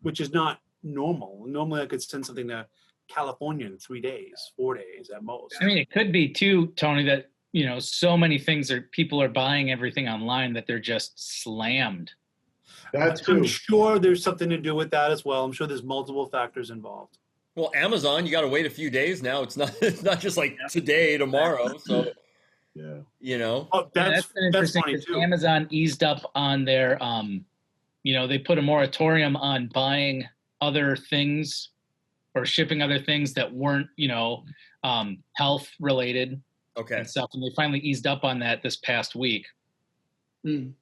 Which is not normal. Normally, I could send something to California in 3 days, 4 days at most. I mean, it could be too, Tony, that so many things people are buying everything online that they're just slammed. I'm sure there's something to do with that as well. I'm sure there's multiple factors involved. Well, Amazon, you got to wait a few days now. It's not just like today, tomorrow. So, yeah. Oh, that's interesting funny 'cause too. Amazon eased up on their, they put a moratorium on buying other things or shipping other things that weren't, health related okay. and stuff. And they finally eased up on that this past week. Mm.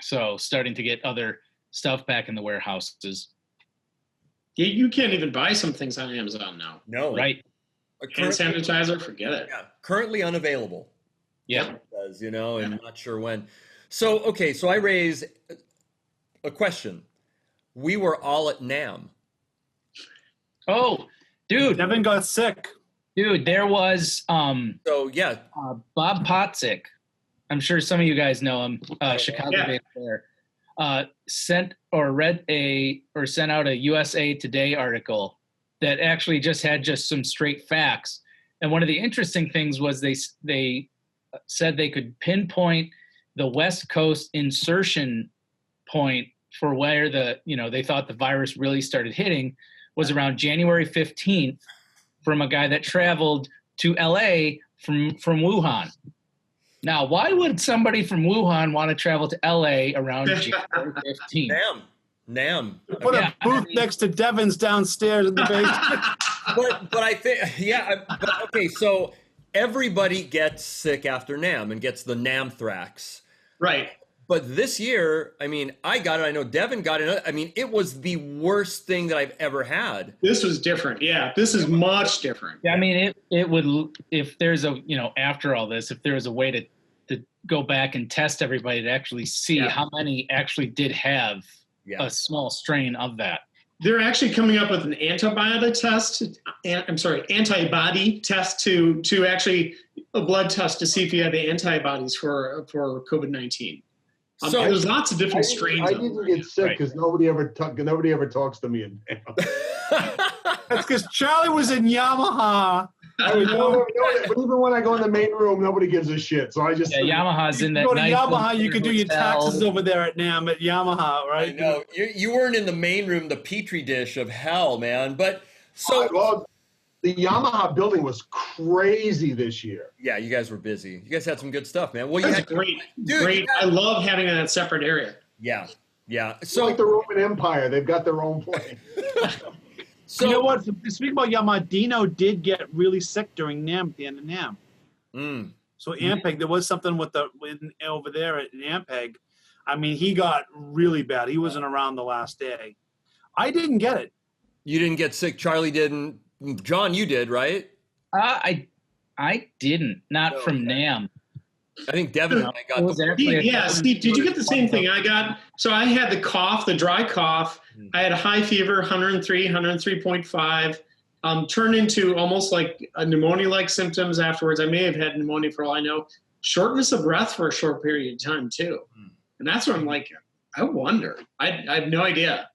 So starting to get other stuff back in the warehouses. You can't even buy some things on Amazon now. No. Right. Hand sanitizer, forget it. Yeah. Currently unavailable. Yeah. Says, and not sure when. So, okay. So I raise a question. We were all at NAMM. Oh, dude. Devin got sick. Dude, there was So yeah. Bob Potzik. I'm sure some of you guys know him. Chicago-based player. Sent out a USA Today article that actually just had some straight facts. And one of the interesting things was they said they could pinpoint the West Coast insertion point for where they thought the virus really started hitting was around January 15th from a guy that traveled to LA from Wuhan. Now, why would somebody from Wuhan want to travel to LA around January 15th? NAMM. Put a booth next to Devin's downstairs in the basement. but I think, okay, so everybody gets sick after NAMM and gets the NAMthrax. Right. But this year, I got it. I know Devin got it. It was the worst thing that I've ever had. This was different. Yeah, this is much different. Yeah, it would, if there's after all this, if there was a way to go back and test everybody to actually see how many actually did have a small strain of that. They're actually coming up with an antibody test to actually a blood test to see if you have the antibodies for COVID-19. So there's lots of different strains. I didn't get sick because nobody ever talks to me. That's because Charlie was in Yamaha. But even when I go in the main room, nobody gives a shit. So I just Yamaha's in that. Go to Yamaha, you can do your taxes over there at NAMM at Yamaha, right? I know you weren't in the main room, the petri dish of hell, man. But the Yamaha building was crazy this year. Yeah, you guys were busy. You guys had some good stuff, man. Well, That's great. I love having that separate area. Yeah. So like the Roman Empire, they've got their own place. So you know what? Speaking about Yamaha, Dino did get really sick during NAMM, at the end of NAMM. So Ampeg, there was something over there at Ampeg. He got really bad. He wasn't around the last day. I didn't get it. You didn't get sick. Charlie didn't. John, you did, right? I didn't. Not from NAMM. I think Devin and I got Steve, did you get the same thing I got? So I had the cough, the dry cough. I had a high fever, 103.5, turned into almost like a pneumonia-like symptoms afterwards. I may have had pneumonia for all I know. Shortness of breath for a short period of time, too. And that's when I'm like, I wonder. I have no idea.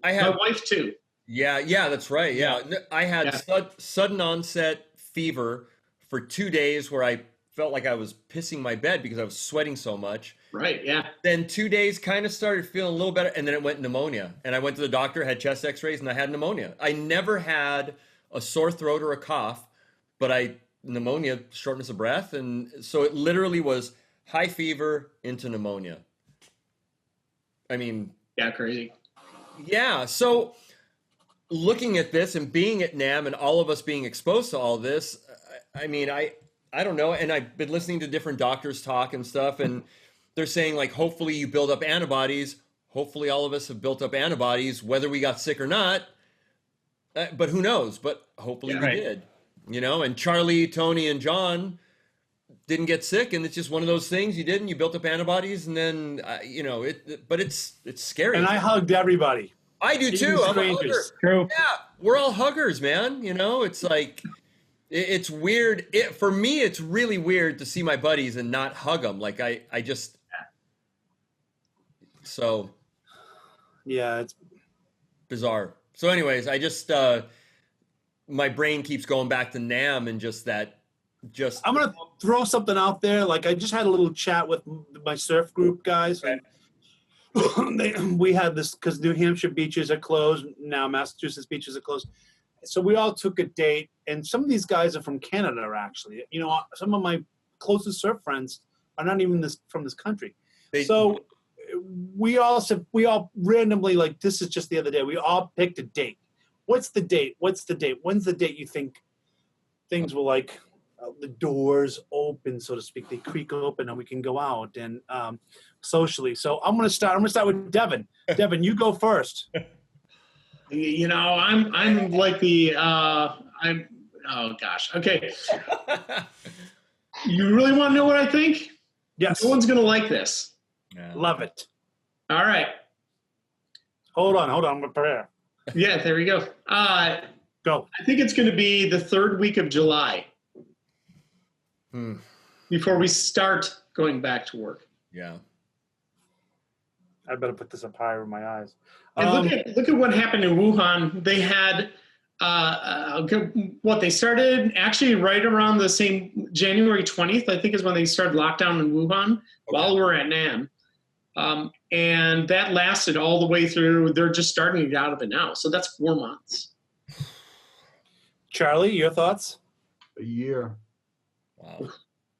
My wife, too. Yeah, that's right. Yeah. I had sudden onset fever for 2 days where I felt like I was pissing my bed because I was sweating so much. Right, yeah. Then 2 days kind of started feeling a little better, and then it went pneumonia. And I went to the doctor, had chest x-rays, and I had pneumonia. I never had a sore throat or a cough, but pneumonia, shortness of breath. And so it literally was high fever into pneumonia. Yeah, crazy. Yeah, so looking at this and being at NAMM and all of us being exposed to all this, I don't know. And I've been listening to different doctors talk and stuff, and they're saying, like, hopefully you build up antibodies. Hopefully all of us have built up antibodies, whether we got sick or not. But who knows? But hopefully we did, and Charlie, Tony, and John didn't get sick. And it's just one of those things you did, and you built up antibodies, and then, but it's scary. And I hugged everybody. I do too. I'm a hugger. True. Yeah, we're all huggers, man. It's like, it's weird. For me, it's really weird to see my buddies and not hug them. Like I just, so. Yeah, it's bizarre. So anyways, I just, my brain keeps going back to NAMM and I'm going to throw something out there. Like, I just had a little chat with my surf group guys. Okay. We had this because New Hampshire beaches are closed now. Massachusetts beaches are closed. so we all took a date, and some of these guys are from Canada, actually. You know, some of my closest surf friends are not even from this country. So we all randomly, like, this is just the other day, we all picked a date. What's the date? When's the date you think things will, like, the doors open, so to speak, they creak open and we can go out and socially. So I'm gonna start with Devon. Devon, you go first. You know, I'm like the oh gosh. Okay. You really want to know what I think? Yes. No one's gonna like this. Yeah. Love it. All right. Hold on, I'm gonna prepare. Yeah, there we go. Go. I think it's gonna be the third week of July. Before we start going back to work. Yeah. I better put this up higher in my eyes. And look at what happened in Wuhan. They had they started actually right around the same January 20th, I think, is when they started lockdown in Wuhan while we were at NAM. And that lasted all the way through. They're just starting to get out of it now. So that's 4 months. Charlie, your thoughts? A year.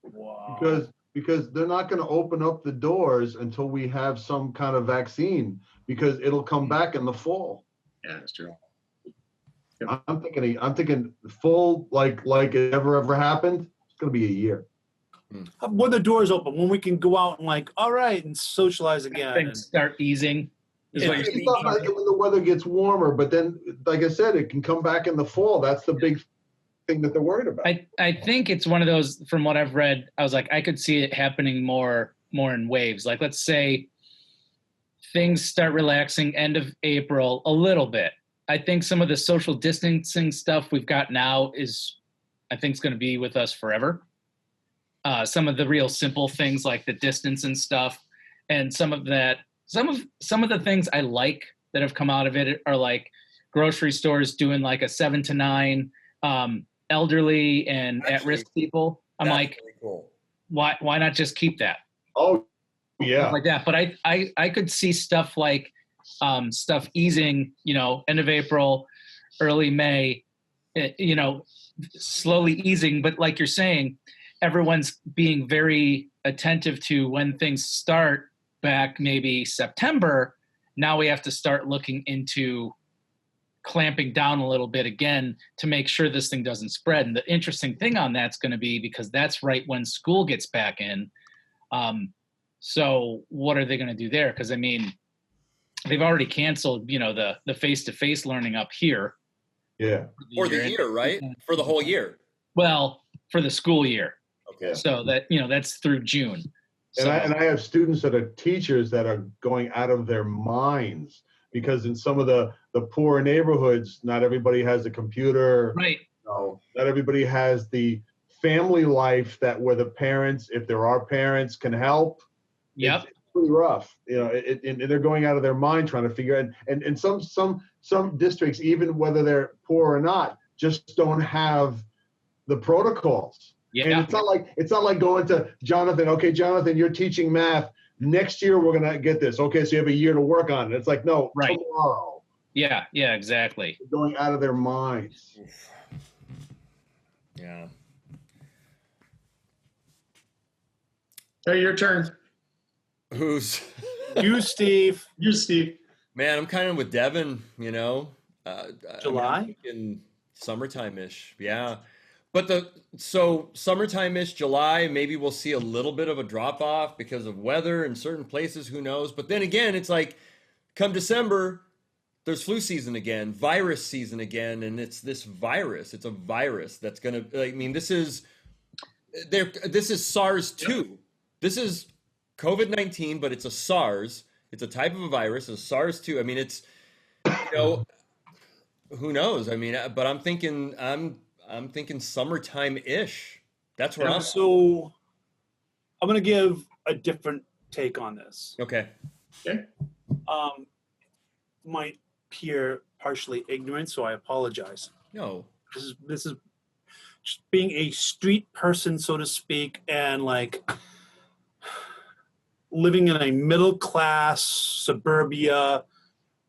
Wow. Because they're not going to open up the doors until we have some kind of vaccine, because it'll come back in the fall. Yeah, that's true. I'm thinking full, like it never happened. It's going to be a year. When the doors open, when we can go out and, like, all right, and socialize again. Things start easing. It's not like when the weather gets warmer, but then, like I said, it can come back in the fall. That's the big thing that they're worried about. I think it's one of those, from what I've read, I was like, I could see it happening more in waves. Like, let's say things start relaxing end of April a little bit. I think some of the social distancing stuff we've got now is going to be with us forever. Some of the real simple things like the distance and stuff, and some of the things I like that have come out of it are like grocery stores doing like a 7 to 9, elderly and at-risk people. I'm like, really cool. Why not just keep that? Oh, yeah. Like that. But I could see stuff like stuff easing, end of April, early May, slowly easing. But like you're saying, everyone's being very attentive to when things start back, maybe September. Now we have to start looking into clamping down a little bit again to make sure this thing doesn't spread. And the interesting thing on that's going to be, because that's right when school gets back in. So what are they going to do there? Because, I mean, they've already canceled, the face-to-face learning up here. Yeah. For the year, right? For the whole year. Well, for the school year. Okay. So that, that's through June. And I have students that are teachers that are going out of their minds, because in some of the poorer neighborhoods, not everybody has a computer. Right. Not everybody has the family life that where the parents, if there are parents, can help. Yep. It's pretty rough. And they're going out of their mind trying to figure out. And some districts, even whether they're poor or not, just don't have the protocols. Yeah. And it's not like going to Jonathan. Okay, Jonathan, you're teaching math. Next year we're gonna get this. Okay, so you have a year to work on it. It's like, no, right. Tomorrow. Yeah, exactly. They're going out of their minds. Yeah. So your turn. Who's You, Steve. You, Steve. Man, I'm kind of with Devon, July? In summertime-ish, yeah. But so summertime-ish, July, maybe we'll see a little bit of a drop-off because of weather in certain places, who knows? But then again, it's like, come December, there's flu season again, virus season again, and it's this virus. It's a virus that's going to, this is SARS-2. Yep. This is COVID-19, but it's a SARS. It's a type of a virus, it's a SARS-2. I mean, it's, who knows? I mean, but I'm thinking summertime-ish. That's where I'm. So I'm going to give a different take on this. Okay. Might appear partially ignorant, so I apologize. No. This is just being a street person, so to speak, and like living in a middle-class suburbia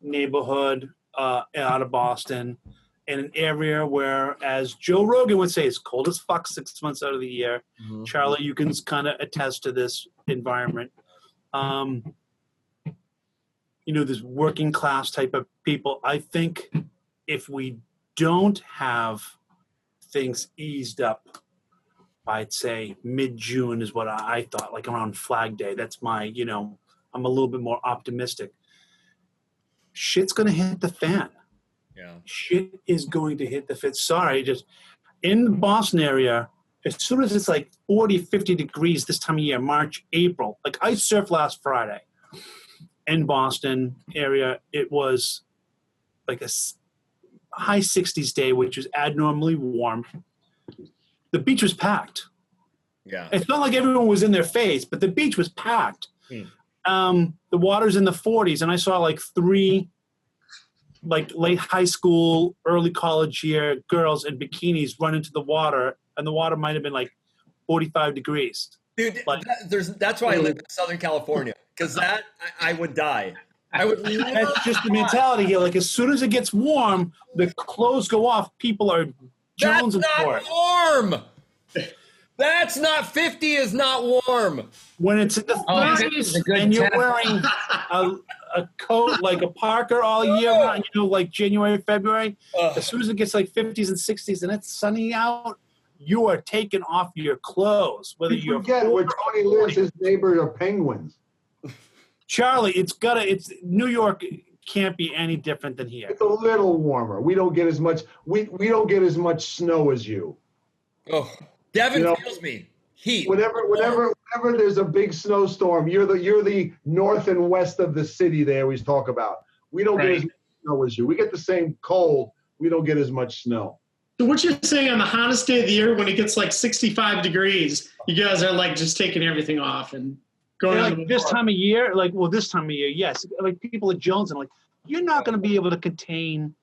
neighborhood out of Boston. in an area where, as Joe Rogan would say, it's cold as fuck 6 months out of the year. Mm-hmm. Charlie, you can kind of attest to this environment. This working class type of people. I think if we don't have things eased up, I'd say mid-June is what I thought, like around Flag Day. That's my, I'm a little bit more optimistic. Shit's going to hit the fan. Yeah. Shit is going to hit the fan. Sorry, just in the Boston area, as soon as it's like 40, 50 degrees this time of year, March, April, like I surfed last Friday in Boston area. It was like a high 60s day, which was abnormally warm. The beach was packed. Yeah. It's not like everyone was in their face, but the beach was packed. The water's in the 40s, and I saw like 3 like late high school, early college year girls in bikinis run into the water, and the water might have been like 45 degrees. Dude, Like, that's why I live in Southern California, because I would die. That's just the mentality here. Like as soon as it gets warm, the clothes go off. People are jonesing for it. That's not warm. That's not 50 is not warm. When it's in the 30s and you're wearing a coat like a Parker all year round, like January, February, as soon as it gets like 50s and 60s and it's sunny out, you are taking off your clothes. Whether you're where Tony lives, his neighbors are penguins. Charlie, New York can't be any different than here. It's a little warmer. We don't get as much. We don't get as much snow as you. Oh, Devon feels me. Heat. Whenever there's a big snowstorm, you're the north and west of the city. They always talk about. We don't get as much snow as you. We get the same cold. We don't get as much snow. So what you're saying on the hottest day of the year, when it gets like 65 degrees, you guys are like just taking everything off and going like this time of year, yes. Like people at Jones, and like you're not going to be able to contain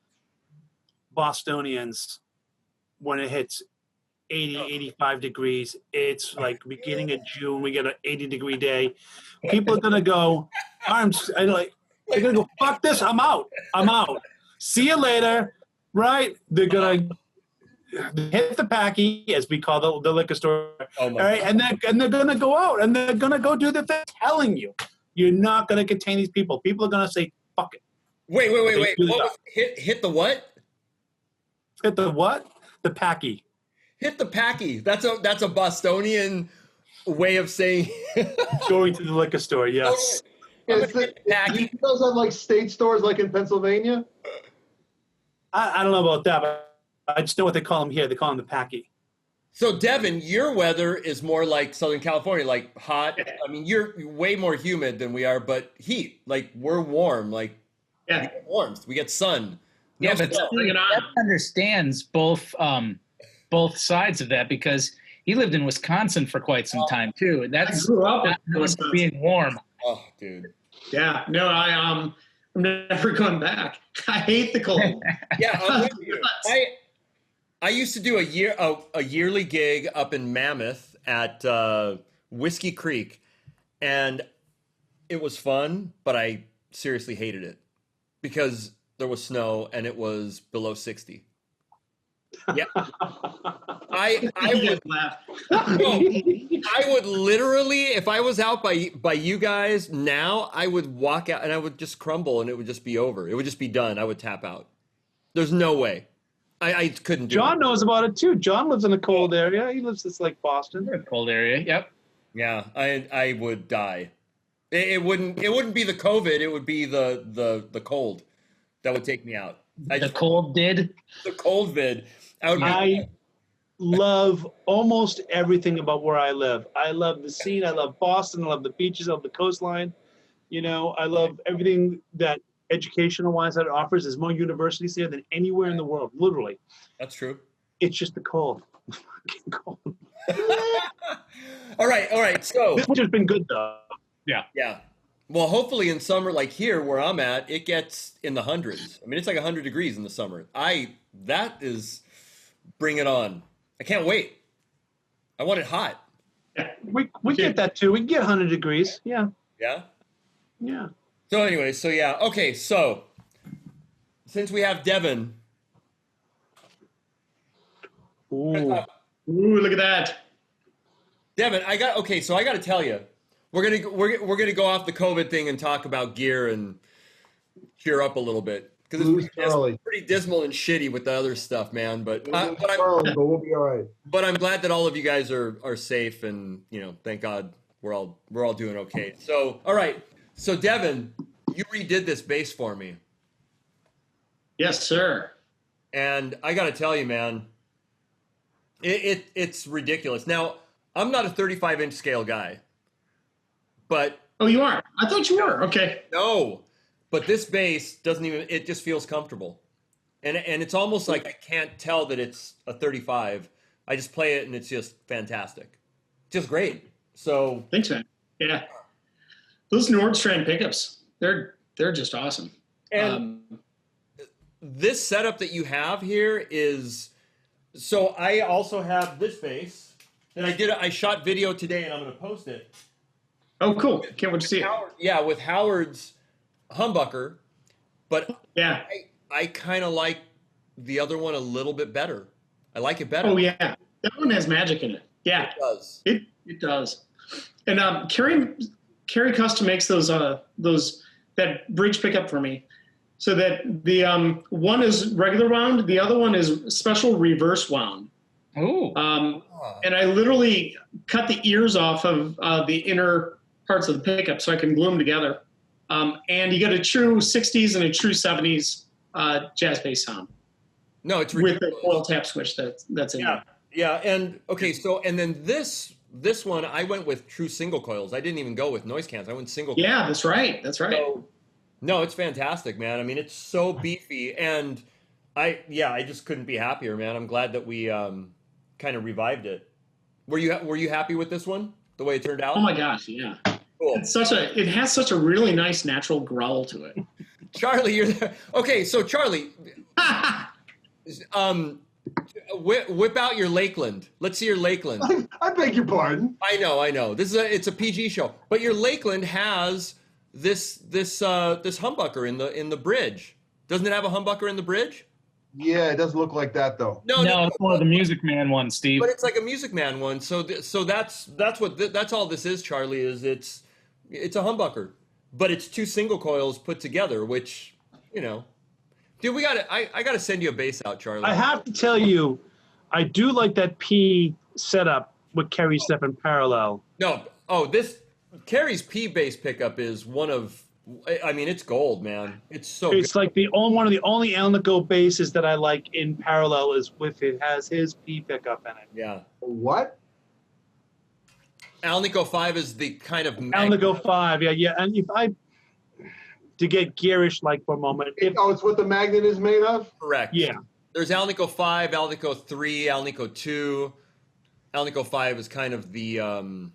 Bostonians when it hits 80, 85 degrees. It's like beginning of June. We get an 80-degree day. People are going to go, they're going to go, fuck this. I'm out. See you later. Right? They're going to hit the packy, as we call the liquor store. Oh my right? And they're going to go out and they're going to go do the thing. Telling you, you're not going to contain these people. People are going to say, fuck it. Wait. Hit the what? Hit the what? The packy. Hit the packy. That's a Bostonian way of saying going to the liquor store. Yes. Okay. You guys have like state stores like in Pennsylvania? I don't know about that, but I just know what they call them here. They call them the packy. So, Devon, your weather is more like Southern California, like hot. I mean, you're way more humid than we are, but heat. Like, we're warm. Like, we get warmth. We get sun. Yeah, but Devon understands both sides of that because he lived in Wisconsin for quite some time, too. That's I grew up in Wisconsin. Being warm. Oh, dude. Yeah. No, I'm never going back. I hate the cold. Yeah, I'm with you. I used to do a yearly gig up in Mammoth at Whiskey Creek, and it was fun, but I seriously hated it because there was snow and it was below 60. Yeah, I would literally, if I was out by you guys now, I would walk out and I would just crumble and it would just be over. It would just be done. I would tap out. There's no way. I couldn't do it. John knows about it too. John lives in a cold area. He lives just like Boston. Cold area. Yep. Yeah, I would die. It wouldn't be the COVID. It would be the cold that would take me out. The cold vid. I love almost everything about where I live. I love the scene. I love Boston. I love the beaches. I love the coastline. I love everything that educational-wise that it offers. There's more universities there than anywhere in the world, literally. That's true. It's just the cold. Cold. All right. So this winter's been good though. Yeah. Well, hopefully in summer, like here where I'm at, it gets in the hundreds. I mean, it's like 100 degrees in the summer. That is, bring it on. I can't wait. I want it hot. We get that too. We can get 100 degrees. Yeah. Yeah? Yeah. So anyway, okay, so since we have Devon, Ooh. Ooh, look at that. Devon, so I got to tell you, we're gonna go off the COVID thing and talk about gear and cheer up a little bit because it's pretty dismal and shitty with the other stuff, man. But we'll be all right. But I'm glad that all of you guys are safe, and thank God we're all doing okay. So all right, so Devon, you redid this bass for me. Yes, sir. And I got to tell you, man, it's ridiculous. Now, I'm not a 35-inch scale guy, but... Oh, you are? I thought you were. Okay. No, but this bass it just feels comfortable. And it's almost like I can't tell that it's a 35. I just play it and it's just fantastic. Just great. So... Thanks, man. Yeah. Those Nordstrand pickups, they're just awesome. And this setup that you have here is... So I also have this bass. And I shot video today, and I'm going to post it. Oh, cool! Can't wait to see it. Yeah, with Howard's humbucker, but yeah, I kind of like the other one a little bit better. I like it better. Oh yeah, that one has magic in it. Yeah, it does. It does. And Carrie Custom makes that bridge pickup for me, so that the one is regular wound, the other one is special reverse wound. Oh. And I literally cut the ears off of the inner parts of the pickup so I can glue them together. And you get a true 60s and a true 70s jazz bass sound. No, it's ridiculous. With the coil tap switch that's in there. Yeah, and okay, so and then this one I went with true single coils. I didn't even go with noise cans. I went single coils. Yeah, that's right. So, no, it's fantastic, man. I mean, it's so beefy, and I just couldn't be happier, man. I'm glad that we kind of revived it. Were you happy with this one, the way it turned out? Oh my gosh, yeah. Cool. It has such a really nice natural growl to it. Charlie, you're there. Okay, so Charlie, whip out your Lakeland. Let's see your Lakeland. I beg your pardon. I know. It's a PG show, but your Lakeland has this humbucker in the bridge. Doesn't it have a humbucker in the bridge? Yeah, it doesn't look like that though. No, it's one of the Music Man ones, Steve. But it's like a Music Man one. So that's all this is, Charlie. Is it's a humbucker, but it's two single coils put together, which dude, I gotta send you a bass out, Charlie. I have to tell you, I do like that P setup with Kerry's step in parallel. No, this Kerry's P bass pickup is one of. I mean, it's gold, man. It's so. It's good. like one of the only Alnico basses that I like in parallel is with it has his P pickup in it. Yeah. What? Alnico 5 is the kind of Alnico 5, yeah. And if I to get gearish like for a moment, it's what the magnet is made of. Correct. Yeah. There's Alnico 5, Alnico 3, Alnico 2. Alnico 5 is kind of the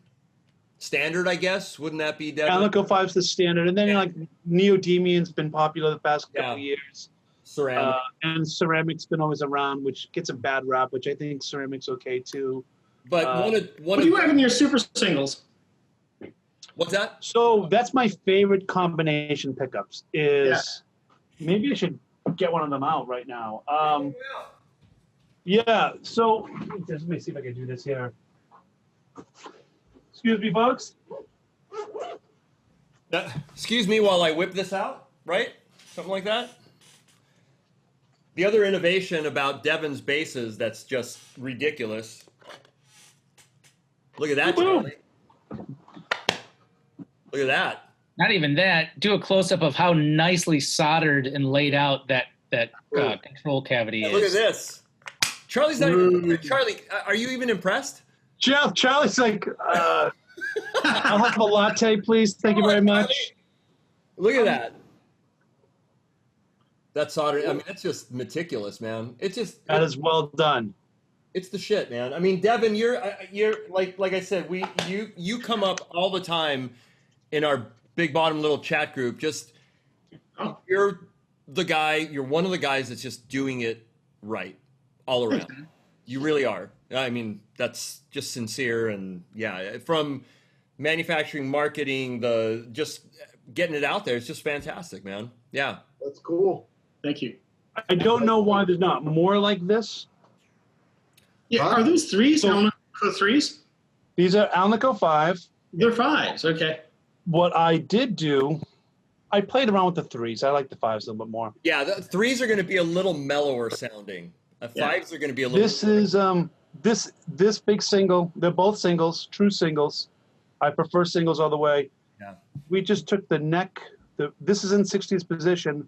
standard, I guess. Wouldn't that be, Devon? Alnico 5's the standard. And then like Neodymium's been popular the past couple of years. Ceramic. And Ceramic's been always around, which gets a bad rap, which I think Ceramic's okay too. But what do you have in your super singles? What's that? So that's my favorite combination pickups maybe I should get one of them out right now. Yeah, so let me see if I can do this here. Excuse me, folks. Excuse me while I whip this out, right? Something like that. The other innovation about Devon's basses that's just ridiculous. Look at that, Charlie. Look at that. Not even that. Do a close-up of how nicely soldered and laid out that control cavity is. Look at this. Charlie's not even, Charlie, are you even impressed? Charlie's like, I'll have a latte, please. Thank you very much. Look at that. That's soldered. I mean, that's just meticulous, man. It's just that is well done. It's the shit, man. I mean, Devon, you're like I said, you come up all the time in our big bottom little chat group. Just you're the guy. You're one of the guys that's just doing it right all around. You really are. I mean, that's just sincere, and from manufacturing, marketing, just getting it out there. It's just fantastic, man. Yeah, that's cool. Thank you. I don't know why there's not more like this. Yeah, Huh? are those threes? So- Alnico threes? These are Alnico 5. They're fives. Okay. What I did do, I played around with the 3s. I like the 5s a little bit more. Yeah, the threes are going to be a little mellower sounding. Fives are going to be a little. This is this big single. They're both singles, true singles. I prefer singles all the way. Yeah. We just took the neck. This is in 60th position,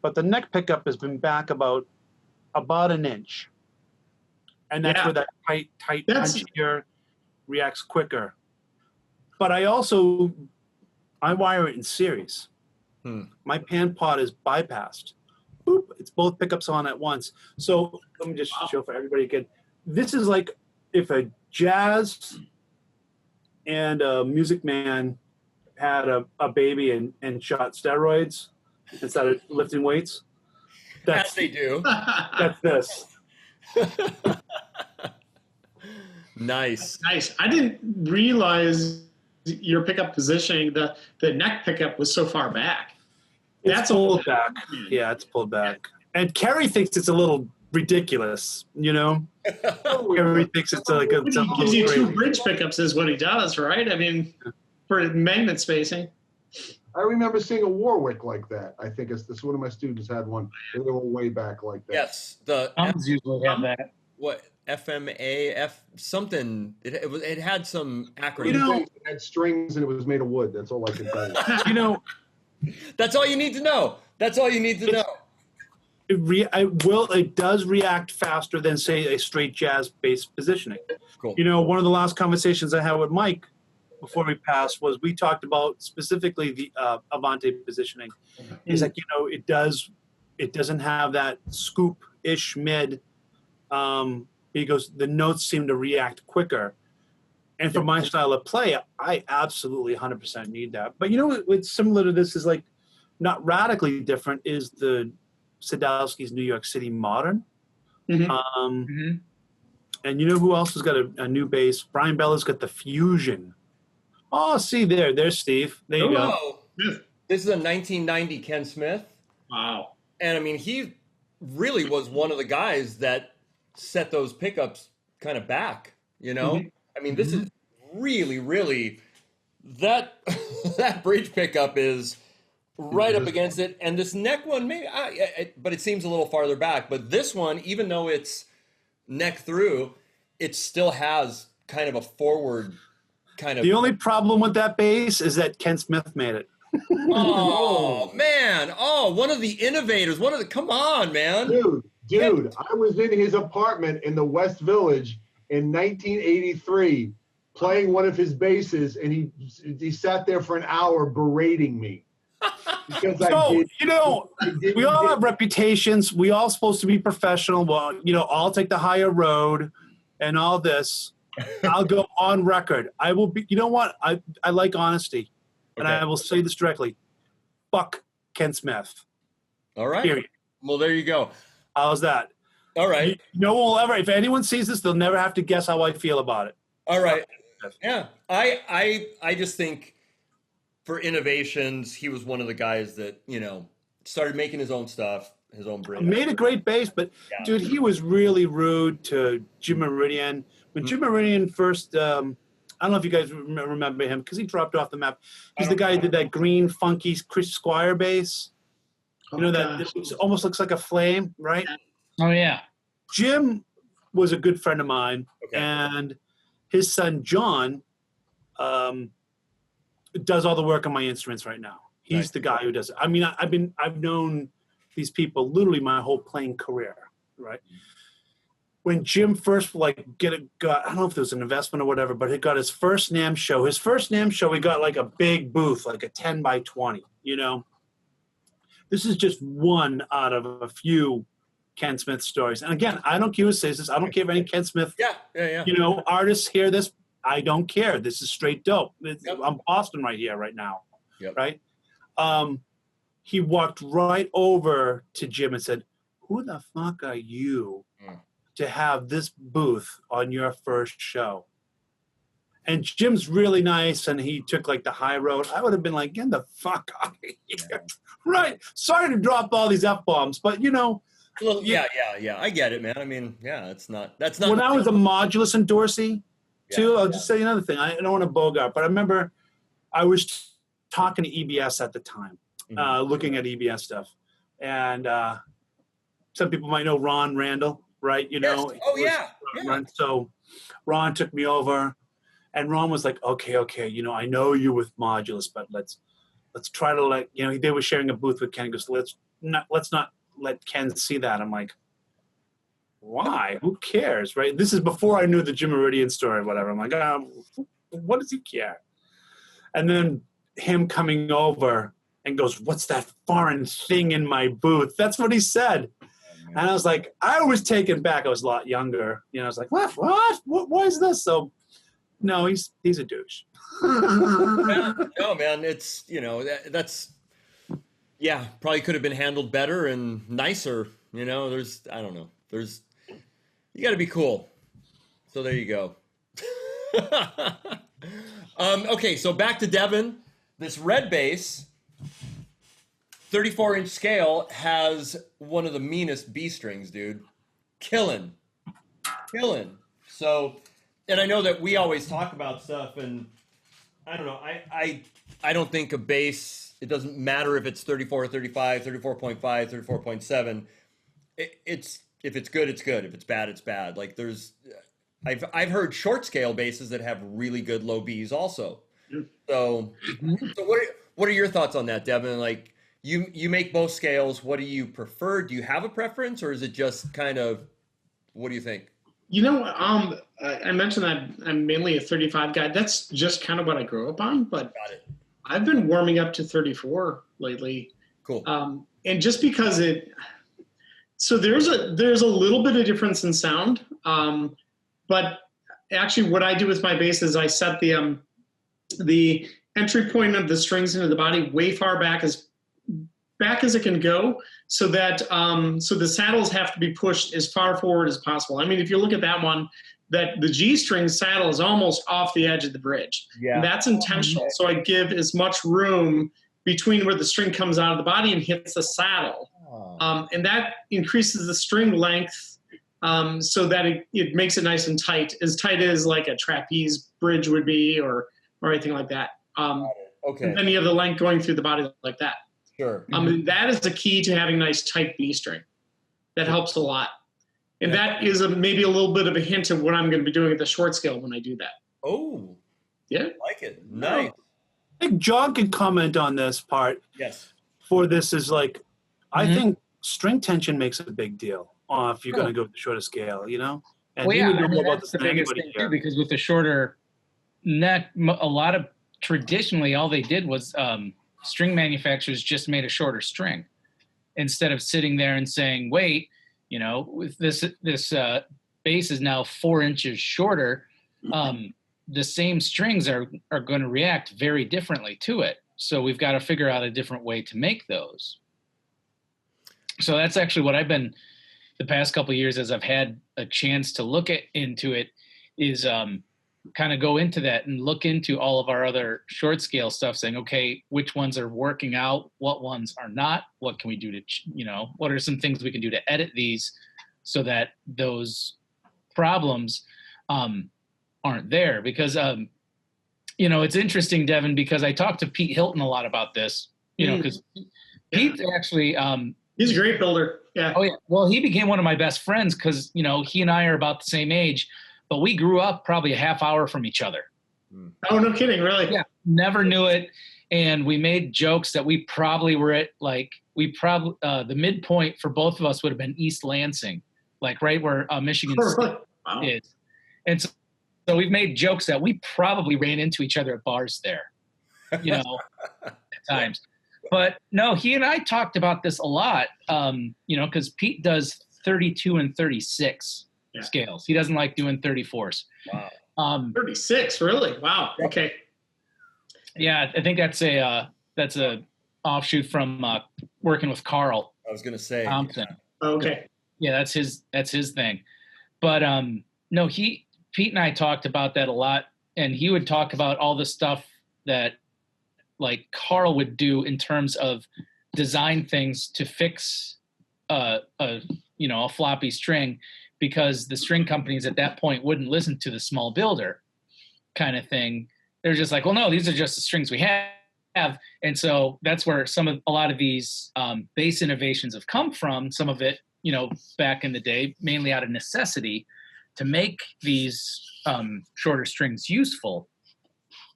but the neck pickup has been back about an inch, and that's where that tight punch here reacts quicker. But I wire it in series. My pan pod is bypassed. Boop, it's both pickups on at once. So let me just show for everybody again. This is like if a jazz and a Music Man had a baby and shot steroids instead of lifting weights. As they do. That's this. Nice. Nice. I didn't realize your pickup positioning, the neck pickup was so far back. It's pulled back. Yeah, it's pulled back. And Kerry thinks it's a little ridiculous, you know? Kerry thinks it's like a He gives you two bridge pickups is what he does, right? I mean, for magnet spacing. I remember seeing a Warwick like that. I think it's one of my students had one. They were way back like that. Yes. The usually have that. what FMA something. It had some acronym. You know, It had strings and it was made of wood. That's all I can tell you. you know, That's all you need to know. That's all you need to know. it does react faster than, say, a straight jazz-based positioning. Cool. You know, one of the last conversations I had with Mike before we passed was we talked about specifically the Avante positioning. He's like, you know, it doesn't have that scoop-ish mid. He goes, the notes seem to react quicker. And for my style of play, I absolutely 100% need that. But you know what's similar to this is like not radically different is the Sadowski's New York City Modern. And you know who else has got a new bass? Brian Bella's got the Fusion. Oh, see there's Steve. There you go. This is a 1990 Ken Smith. Wow. And I mean, he really was one of the guys that set those pickups kind of back, you know? I mean, this is really, really that bridge pickup is right up against it. And this neck one, maybe, but it seems a little farther back. But this one, even though it's neck through, it still has kind of a forward kind of. The only problem with that bass is that Ken Smith made it. Oh, man. Oh, one of the innovators. Come on, man. Dude, I was in his apartment in the West Village in 1983 playing one of his basses, and he sat there for an hour berating me. Because we all have reputations. We all supposed to be professional. Well, you know, I'll take the higher road and all this. I'll go on record. I will be, you know what? I like honesty. And I will say this directly. Fuck Ken Smith. All right. Period. Well, there you go. How's that? All right. No one will ever, if anyone sees this, they'll never have to guess how I feel about it. All right. Yeah. I just think for innovations, he was one of the guys that, you know, started making his own stuff, his own brand. Made a great bass, but dude, he was really rude to Jim Meridian. When Jim Meridian first, I don't know if you guys remember him because he dropped off the map. He's the guy who did that green, funky Chris Squire bass. You know, that it almost looks like a flame, right? Oh, yeah. Jim was a good friend of mine, and his son, John, does all the work on my instruments right now. He's the guy who does it. I mean, I've known these people literally my whole playing career, right? When Jim first got, I don't know if it was an investment or whatever, but he got his first NAMM show. His first NAMM show, he got like a big booth, like a 10 by 20, you know? This is just one out of a few Ken Smith stories. And again, I don't care who says this. I don't care if any Ken Smith, you know, artists hear this. I don't care. This is straight dope. I'm Boston right here, right now, right? He walked right over to Jim and said, who the fuck are you to have this booth on your first show? And Jim's really nice, and he took like the high road. I would have been like, get the fuck out of here. Right. Sorry to drop all these F-bombs, but you know, Well, yeah. I get it, man. I mean, yeah, that's not. When I was a modulus in Dorsey, too, Yeah, I'll just say another thing. I don't want to bogart, but I remember I was talking to EBS at the time, looking at EBS stuff. And some people might know Ron Randall, right? You know? Yes. Oh, yeah. So Ron took me over, and Ron was like, okay, you know, I know you with modulus, but let's try to they were sharing a booth with Ken. He goes, let's not let Ken see that. I'm like, why? Who cares, right? This is before I knew the Jim Meridian story or whatever. I'm like, what does he care? And then him coming over and goes, what's that foreign thing in my booth? That's what he said. And I was like, I was taken back. I was a lot younger. You know, I was like, what is this? So, no, he's a douche. No, man, it's, you know, that's, yeah, probably could have been handled better and nicer. You know, I don't know. You got to be cool. So there you go. Okay, so back to Devon. This red bass, 34-inch scale, has one of the meanest B strings, dude. Killing. So, and I know that we always talk about stuff, and I don't know. I don't think a bass, it doesn't matter if it's 34 or 35, 34.5, 34.7. If it's good, it's good. If it's bad, it's bad. Like I've heard short scale basses that have really good low Bs also. So what are your thoughts on that, Devon? Like you make both scales. What do you prefer? Do you have a preference, or is it just kind of, what do you think? You know, I mentioned that I'm mainly a 35 guy. That's just kind of what I grew up on, but Got it. I've been warming up to 34 lately. Cool. And just because so there's a little bit of difference in sound. But actually what I do with my bass is I set the entry point of the strings into the body way far back as it can go, so that so the saddles have to be pushed as far forward as possible. I mean, if you look at that one, that the G string saddle is almost off the edge of the bridge. Yeah. And that's intentional. So I give as much room between where the string comes out of the body and hits the saddle. And that increases the string length so that it makes it nice and tight as like a trapeze bridge would be, or anything like that. Okay. And then you have the length going through the body like that. Sure. That is the key to having nice tight B string. That helps a lot. And that is maybe a little bit of a hint of what I'm going to be doing at the short scale when I do that. Oh, yeah, I like it. Nice. I think John could comment on this part. Yes. For this is like, I think string tension makes a big deal if you're going to go with the shorter scale, you know? And Well, he yeah, would know more about that's this the than biggest anybody thing here. too, because with the shorter neck, a lot of traditionally all they did was string manufacturers just made a shorter string instead of sitting there and saying, wait, you know, with this bass is now 4 inches shorter. The same strings are going to react very differently to it. So we've got to figure out a different way to make those. So that's actually what I've been the past couple of years as I've had a chance to look into it, is kind of go into that and look into all of our other short scale stuff, saying, okay, which ones are working out? What ones are not? What can we do to, what are some things we can do to edit these so that those problems aren't there? Because, it's interesting, Devon, because I talked to Pete Hilton a lot about this, because Pete's actually, he's a great builder. Yeah. Oh yeah. Well, he became one of my best friends because, he and I are about the same age, but we grew up probably a half hour from each other. Oh, no kidding. Really? Yeah. Never knew it. And we made jokes that we probably were at the midpoint for both of us would have been East Lansing, like right where Michigan State is. And so we've made jokes that we probably ran into each other at bars there, at times. But no, he and I talked about this a lot, because Pete does 32 and 36 scales. He doesn't like doing 34s. Wow. 36, really? Wow. Okay. Yeah, I think that's a offshoot from working with Carl. I was gonna say Thompson. Okay. Yeah, that's his thing. But no, Pete and I talked about that a lot, and he would talk about all the stuff that like Carl would do in terms of design things to fix a a floppy string, because the string companies at that point wouldn't listen to the small builder kind of thing. They're just like, well, no, these are just the strings we have. And so that's where a lot of these bass innovations have come from. Some of it, back in the day, mainly out of necessity to make these shorter strings useful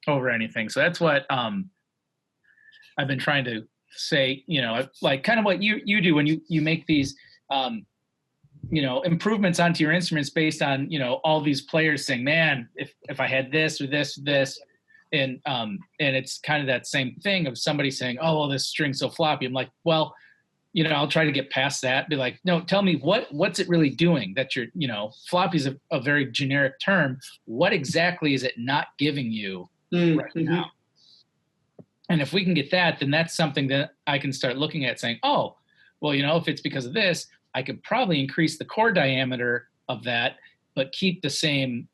over anything. So that's what I've been trying to say, like kind of what you do when you make these, improvements onto your instruments based on, all these players saying, man, if I had this or this, or this, and it's kind of that same thing of somebody saying, oh, well, this string's so floppy. I'm like, well, I'll try to get past that. Be like, no, tell me what's it really doing that you're, floppy is a very generic term. What exactly is it not giving you right now? And if we can get that, then that's something that I can start looking at saying, oh, well, if it's because of this, I could probably increase the core diameter of that, but keep the same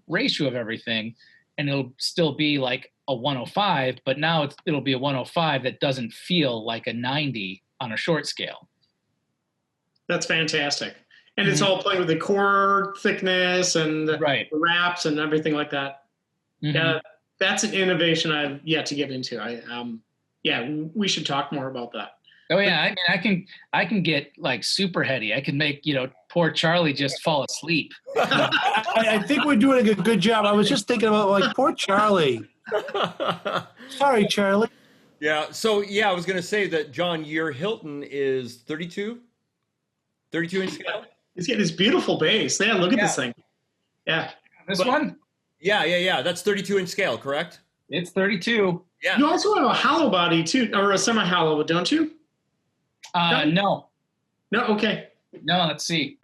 ratio of everything. And it'll still be like a 105, but now it'll be a 105 that doesn't feel like a 90 on a short scale. That's fantastic. And it's all playing with the core thickness and the wraps and everything like that. Yeah, that's an innovation I've yet to get into. We should talk more about that. Oh yeah, I mean, I can get like super heady. I can make poor Charlie just fall asleep. I think we're doing a good job. I was just thinking about like poor Charlie. Sorry, Charlie. Yeah. So I was going to say that John, your Hilton is 32 inch scale. He's got this beautiful bass. Yeah, look at this thing. Yeah, this one. Yeah. That's 32 inch scale, correct? It's 32. Yeah. You also have a hollow body too, or a semi-hollow, don't you? No. No. Okay. No. Let's see.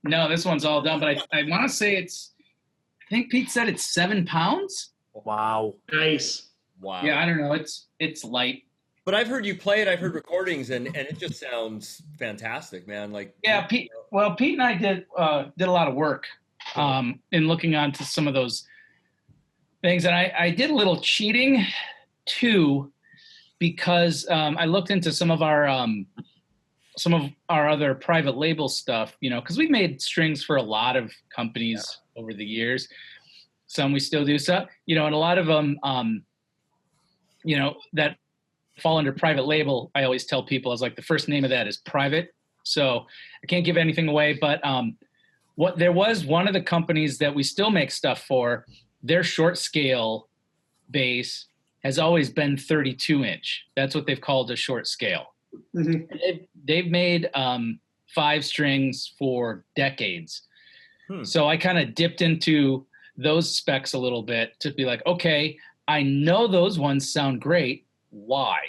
No, this one's all done, but I want to say I think Pete said it's 7 pounds. Wow. Nice. Wow. Yeah, I don't know. It's light. But I've heard you play it. I've heard recordings, and it just sounds fantastic, man. Like Pete. Well, Pete and I did a lot of work in looking onto some of those things, and I did a little cheating too, because I looked into some of our other private label stuff, because we've made strings for a lot of companies over the years. Some we still do, so and a lot of them, that fall under private label. I always tell people, I was like, the first name of that is private, so I can't give anything away. But there was one of the companies that we still make stuff for. Their short scale bass has always been 32 inch. That's what they've called a short scale. They've made 5 strings for decades. So I kind of dipped into those specs a little bit to be like, okay, I know those ones sound great. Why?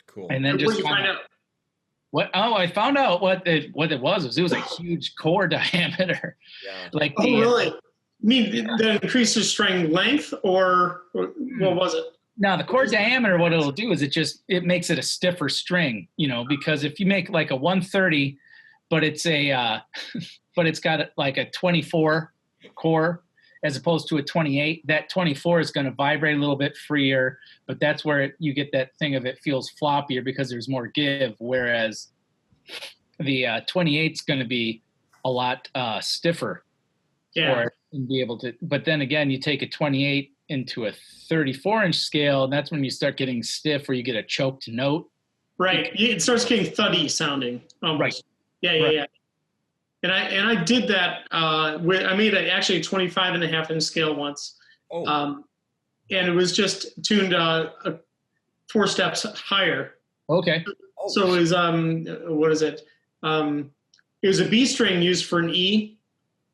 Cool. And then just find out what? Oh, I found out what it was. It was a huge core diameter. Yeah. Like really? I mean, that increases string length, or what was it? No, the core diameter, what it'll do is it makes it a stiffer string, because if you make like a 130, but it's but it's got like a 24 core as opposed to a 28, that 24 is going to vibrate a little bit freer, but that's where you get that thing of it feels floppier because there's more give, whereas the 28 is going to be a lot stiffer. Yeah. And be able to, but then again, you take a 28 into a 34 inch scale, and that's when you start getting stiff, where you get a choked note. Right. It starts getting thuddy sounding. Almost. Right. Yeah. And I did that. I made actually a 25.5 inch scale once. And it was just tuned 4 steps higher. Okay. So it was what is it? It was a B string used for an E.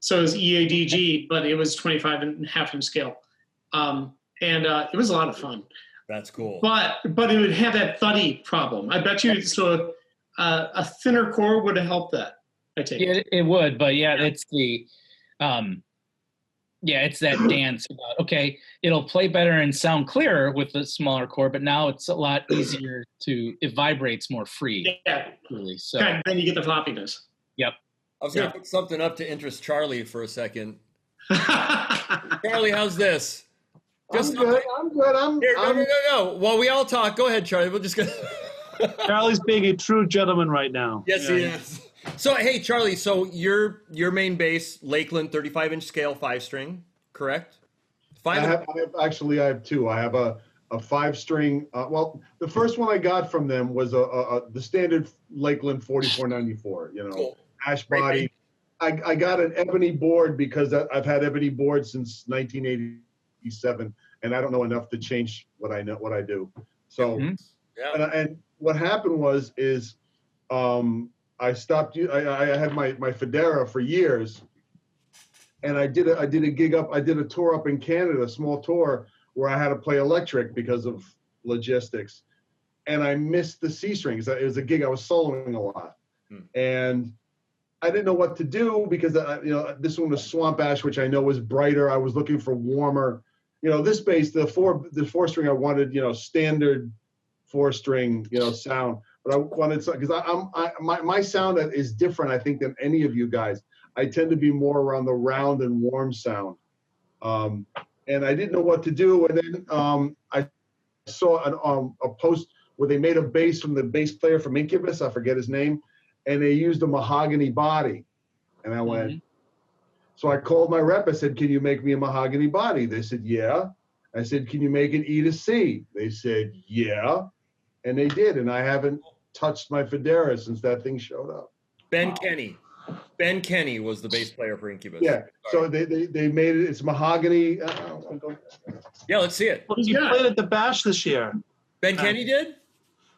So it was EADG, but it was 25.5 inch scale. And it was a lot of fun. That's cool. But it would have that thuddy problem. I bet you a thinner core would have helped that. I take it. It would, but it's the it's that dance about, okay, it'll play better and sound clearer with the smaller core, but now it's a lot easier it vibrates more free. Yeah. Really, so then you get the floppiness. Yep. I was going to pick something up to interest Charlie for a second. Charlie, how's this? I'm good. No. Well, we all talk. Go ahead, Charlie. We'll just go. Charlie's being a true gentleman right now. Yes, he is. So, hey, Charlie, so your main bass, Lakeland 35-inch scale 5-string, correct? I have two. I have a 5-string. Well, the first one I got from them was the standard Lakeland 4494. Cool. Ash body. I got an ebony board because I've had ebony boards since 1987, and I don't know enough to change what I do. So, and what happened was I stopped. I had my Federa for years, and I did a gig up. I did a tour up in Canada, a small tour where I had to play electric because of logistics, and I missed the C strings. It was a gig I was soloing a lot, and I didn't know what to do because this one was Swamp Ash, which I know was brighter. I was looking for warmer. This bass, the 4-string, I wanted standard 4-string sound. But I wanted because my sound is different, I think, than any of you guys. I tend to be more around the round and warm sound, and I didn't know what to do. And then I saw a post where they made a bass from the bass player from Incubus. I forget his name, and they used a mahogany body. And I went. So I called my rep. I said, "Can you make me a mahogany body?" They said, "Yeah." I said, "Can you make an E to C?" They said, "Yeah." And they did, and I haven't touched my Federa since that thing showed up. Ben Kenny. Ben Kenny was the bass player for Incubus. Yeah, so they made it. It's mahogany. Yeah, let's see it. Well, he played at the Bash this year. Ben Kenny did?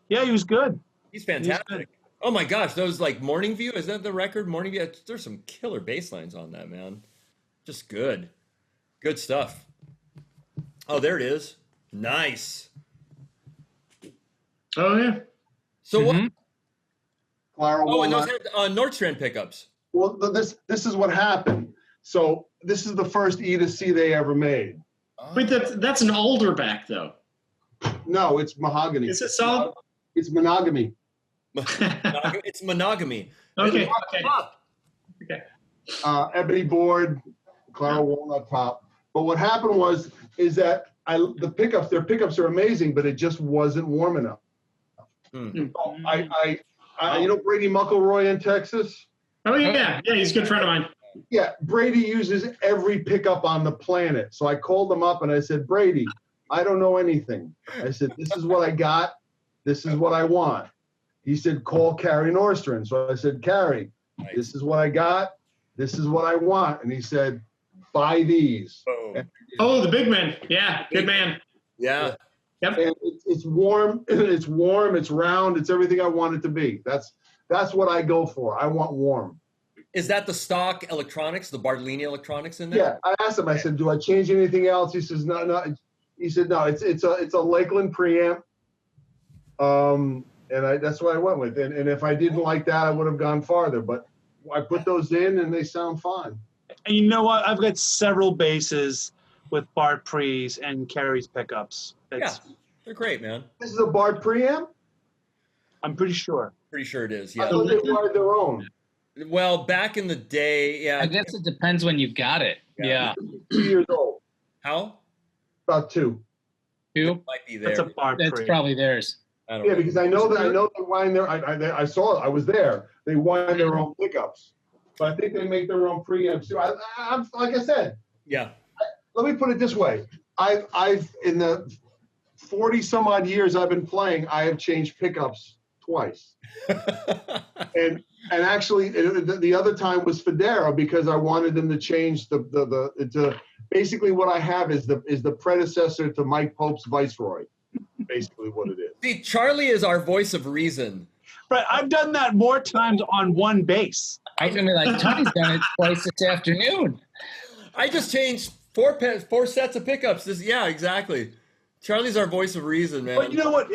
Yeah, he was good. He's fantastic. Oh my gosh, those like Morning View, is that the record? Morning View, there's some killer bass lines on that, man. Just good. Good stuff. Oh, there it is. Nice. Oh, yeah. So what? Clara Oh, and those had Nordstrand pickups. Well, this is what happened. So this is the first E to C they ever made. Wait, that's an older back, though. No, it's mahogany. Is it solid? It's monogamy. It's monogamy. Okay. Okay. Ebony board, Clara walnut top. But what happened is that their pickups are amazing, but it just wasn't warm enough. So Brady McElroy in Texas? Oh, yeah. Yeah, he's a good friend of mine. Yeah, Brady uses every pickup on the planet. So I called him up and I said, "Brady, I don't know anything." I said, "This is what I got. This is what I want." He said, "Call Carrie Nordstrand." So I said, "Carrie, this is what I got. This is what I want." And he said, "Buy these." Oh, the big man. Yeah, good man. Yeah. Yep. And it's warm. It's warm. It's round. It's everything I want it to be. That's what I go for. I want warm. Is that the stock electronics, the Bartolini electronics in there? Yeah. I asked him. I said, "Do I change anything else?" He says, "No." He said, "No. It's a Lakeland preamp." And that's what I went with. And if I didn't like that, I would have gone farther. But I put those in, and they sound fine. And you know what? I've got several basses with Bart Pre's and Carrie's pickups. Yeah, they're great, man. This is a Bart preamp? I'm pretty sure. Pretty sure it is, I yeah. thought they wired their own. Well, back in the day, yeah. I guess it depends when you got it. Yeah. 2 years old. How? About 2. Who? Might be there. That's a Bart That's Pre. probably theirs. I don't Yeah, know. because I know they wind their. I saw it. I was there. They wind their own pickups, but I think they make their own preamps too. I'm like I said. Yeah. Let me put it this way. I've in the 40 some odd years I've been playing, I have changed pickups twice. and actually the other time was Federa because I wanted them to change the basically what I have is the predecessor to Mike Pope's Viceroy. Basically what it is. See, Charlie is our voice of reason. Right, I've done that more times on one bass. I was gonna be like, Tony's done it twice this afternoon. I just changed four sets of pickups. Yeah, exactly. Charlie's our voice of reason, man. But you know what?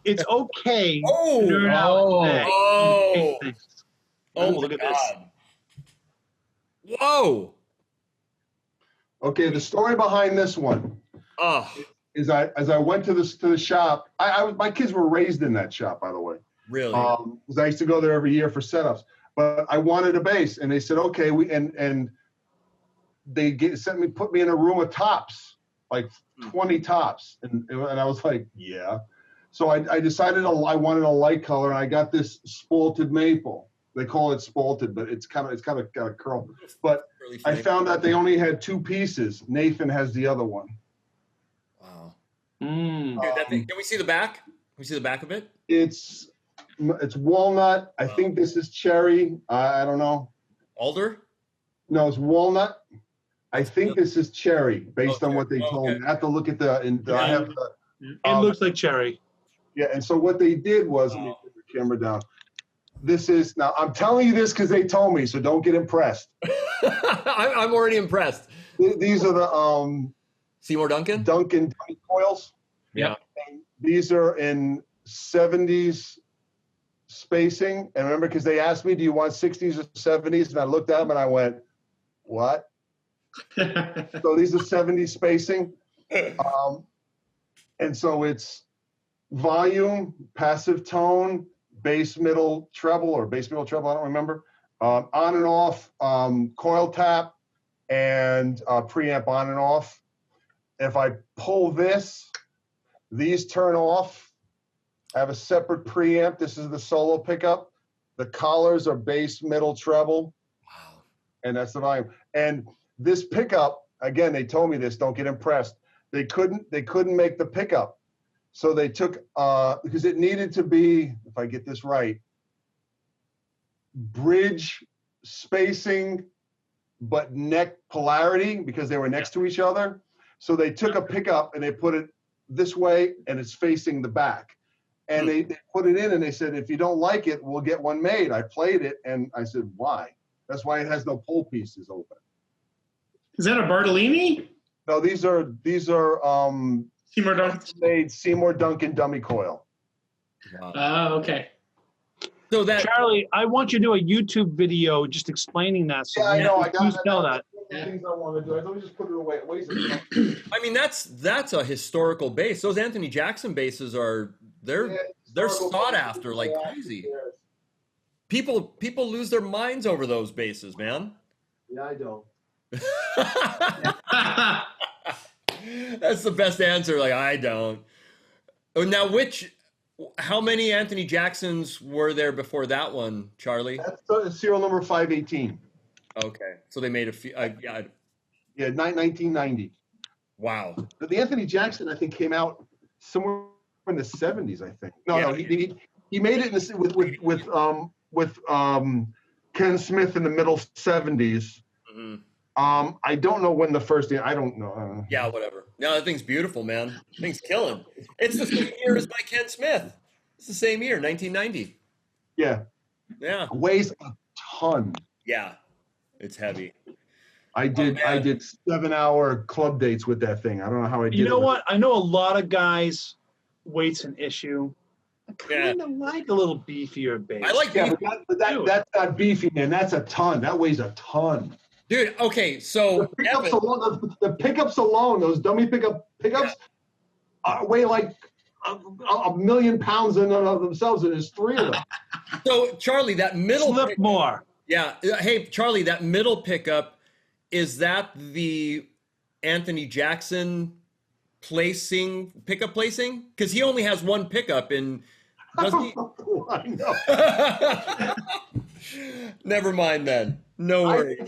It's okay. Oh, to learn how to play. oh, oh, Look at this. Whoa. Okay, the story behind this one is as I went to the shop. My kids were raised in that shop, by the way. Really? Because I used to go there every year for setups. But I wanted a bass, and they said, "Okay, and they put me in a room of tops, like 20 tops, and I was like, yeah." So I decided I wanted a light color, and I got this spalted maple. They call it spalted, but it's kind of got a curl. But I found out they only had 2 pieces. Nathan has the other one. Wow. Mm. Can we see the back? Can we see the back of it? It's walnut. I think this is cherry. I don't know. Alder? No, it's walnut. I think this is cherry, based on what they told me. I have to look at I have the. It looks like cherry. Yeah, and so what they did was, let me put the camera down. This is, now I'm telling you this because they told me, so don't get impressed. I'm already impressed. These are the Seymour Duncan Dummy coils. Yeah. And these are in 70s spacing. And remember, because they asked me, do you want 60s or 70s? And I looked at them and I went, what? So these are 70s spacing. And so it's volume, passive tone, bass, middle, treble, or bass, middle, treble, I don't remember. On and off, coil tap, and preamp on and off. If I pull this, these turn off. I have a separate preamp. This is the solo pickup. The collars are bass, middle, treble. Wow. And that's the volume. And this pickup, again, they told me this, don't get impressed. They couldn't make the pickup. So they took, because it needed to be, if I get this right, bridge spacing, but neck polarity, because they were next to each other. So they took a pickup and they put it this way, and it's facing the back. And they put it in, and they said, if you don't like it, we'll get one made. I played it, and I said, why? That's why it has no pole pieces open. Is that a Bartolini? No, these are Seymour Duncan. made Seymour Duncan dummy coil. Wow. Oh, okay. So that Charlie, I want you to do a YouTube video just explaining that. So Yeah, I know. I got you tell that. The things I want to do. Let me just put it away. It weighs a ton. I mean, that's a historical bass. Those Anthony Jackson basses they're sought after like crazy. People lose their minds over those basses, man. Yeah, I don't. That's the best answer. Like, I don't. Oh, now, how many Anthony Jacksons were there before that one, Charlie? That's serial number 518. Okay, so they made a few. Yeah. 1990. Wow. But the Anthony Jackson, I think, came out somewhere in the 70s. I think. No, he made it with Ken Smith in the middle 70s. Mm-hmm. I don't know when the first. I don't know. Yeah, whatever. No, that thing's beautiful, man. The thing's killing. It's the same year as my Ken Smith. It's the same year, 1990. Yeah. Yeah. Weighs a ton. Yeah. It's heavy. I did 7-hour club dates with that thing. I don't know how I did it. You know what? I know a lot of guys, weight's an issue. I kind of like a little beefier bass. I like beef. But that's not beefy, man. That's a ton. That weighs a ton. Dude, okay, so the pickups alone, those dummy pickups weigh like a million pounds in and of themselves, and there's 3 of them. So, Charlie, that middle Slip more. Yeah. Hey, Charlie, that middle pickup, is that the Anthony Jackson pickup placing? Because he only has one pickup in. Doesn't he? I know. Never mind then. No worries.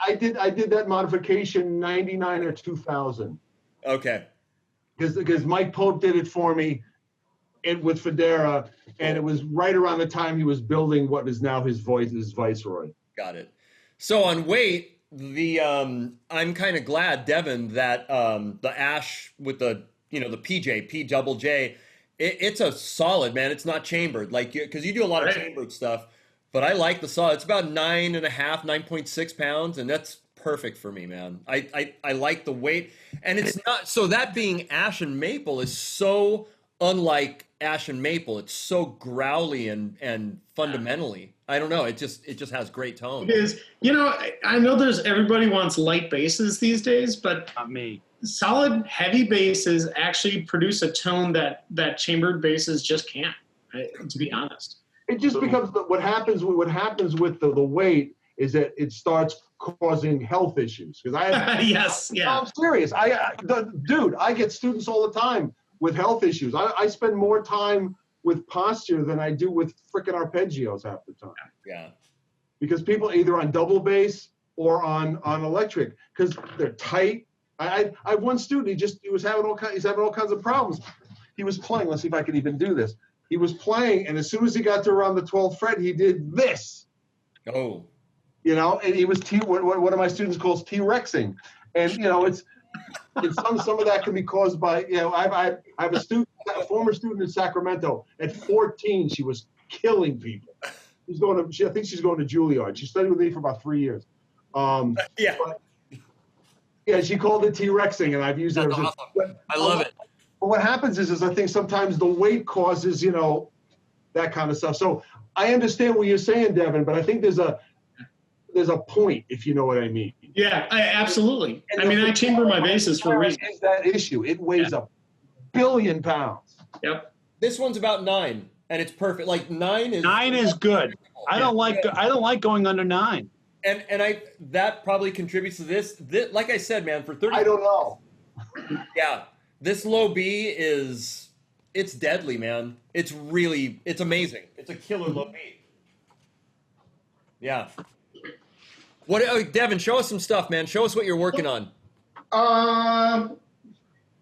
I did that modification 99 or 2000. Okay. Because Mike Pope did it for me with Federa, and it was right around the time he was building what is now his Viceroy. Got it. So on weight, I'm kind of glad, Devon, that the Ash with the P double J, it's a solid, man. It's not chambered, like, because you do a lot of chambered stuff. But I like the solid. It's about 9.5 pounds, and that's perfect for me, man. I like the weight, and it's not. So that being ash and maple is so unlike ash and maple. It's so growly and fundamentally, I don't know. It just has great tone. It is. I know everybody wants light basses these days, but Not me. Solid heavy basses actually produce a tone that chambered basses just can't. To be honest. It just becomes what happens with the weight is that it starts causing health issues. Because Yes, yeah. I'm serious. I get students all the time with health issues. I spend more time with posture than I do with frickin' arpeggios half the time. Yeah. Because people are either on double bass or on electric because they're tight. I have one student. He's having all kinds of problems. He was playing. Let's see if I can even do this. He was playing, and as soon as he got to around the 12th fret, he did this. Oh. You know, and he was what one of my students calls T-Rexing, and you know, it's some of that can be caused by, you know, I have a former student in Sacramento. At 14, she was killing people. I think she's going to Juilliard. She studied with me for about 3 years. Yeah. Yeah, she called it T-Rexing, and I've used it. Awesome. I love it. But what happens is I think sometimes the weight causes, you know, that kind of stuff. So I understand what you're saying, Devin, but I think there's a point, if you know what I mean. Yeah, absolutely. I mean, I chamber my basses for a reason. Is that issue? It weighs a billion pounds. Yep. This one's about 9, and it's perfect. Like 9 is good. I don't like going under 9. And that probably contributes to this. Like I said, man, for 30. I don't know. Yeah, this low B it's deadly, man. It's amazing. It's a killer low B. Yeah. Devin, show us some stuff, man. Show us what you're working on.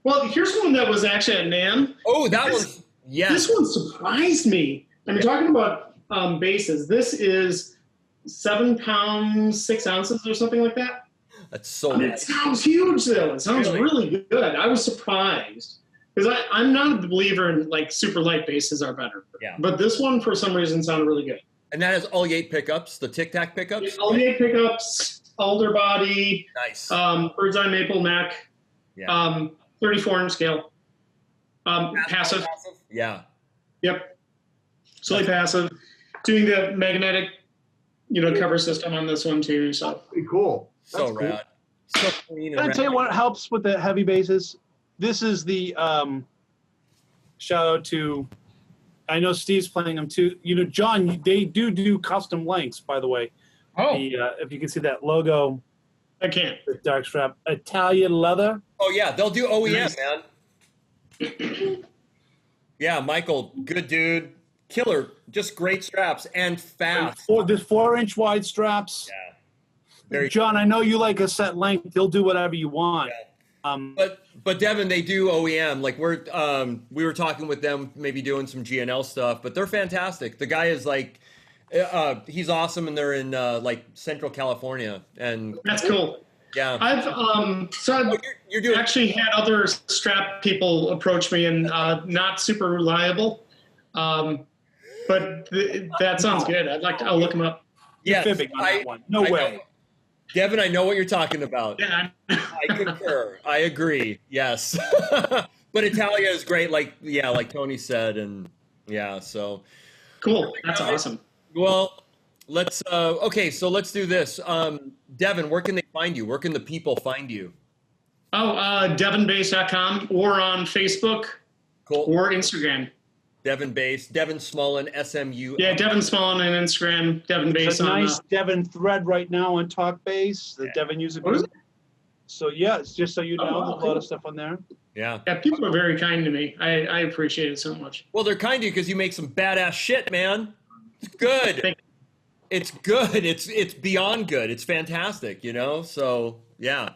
Well, here's one that was actually at NAMM. Oh, that was, yeah. This one surprised me. I mean, talking about basses, this is 7 pounds, 6 ounces or something like that. That's so nice. It sounds huge, though. It sounds really good. I was surprised. Because I'm not a believer in, like, super light basses are better. Yeah. But this one, for some reason, sounded really good. And that has all Yate pickups, the Tic Tac pickups? All Yate pickups, alder body. Nice. Bird's eye maple neck. Yeah. 34-inch scale. Passive. Yeah. Yep. Solely passive. Doing the magnetic, cover system on this one too. So pretty cool. So rad. So clean. Can I tell you what helps with the heavy basses? This is the shout out to. I know Steve's playing them too. John, they do custom lengths, by the way. Oh. If you can see that logo. I can't. The dark strap. Italian leather. Oh, yeah. They'll do OEM, Nice. man. Yeah, Michael, good dude. Killer. Just great straps and fast. There's 4-inch wide straps. Yeah. John, I know you like a set length. They'll do whatever you want. Yeah. But Devin, they do OEM. Like we were talking with them, maybe doing some GNL stuff, but they're fantastic. The guy is like, he's awesome, and they're in like Central California, and That's cool. yeah. I've You're doing actually had other strap people approach me and not super reliable, but that sounds good. I'll look them up. yeah. Fibbing on that one. No way. know. Devin, I know what you're talking about. Yeah. I concur. I agree. Yes. But Italia is great, like Tony said, and yeah, so Cool. That's awesome. well, let's so let's do this. Devin, where can they find you? Where can the people find you? Oh, devonbase.com or on Facebook Cool. or Instagram. Devon Bass, Devon Smullen, SMU. Yeah, Devon Smullen on Instagram, Devon There's Base a on. nice Devon thread right now on Talk Bass, the Devon Music What is Group. So yeah, it's just so you know, wow, there's a lot cool. of stuff on there. Yeah. Yeah, people are very kind to me. I appreciate it so much. Well, they're kind to you because you make some badass shit, man. It's good. Thank It's good. It's beyond good. It's fantastic, So yeah.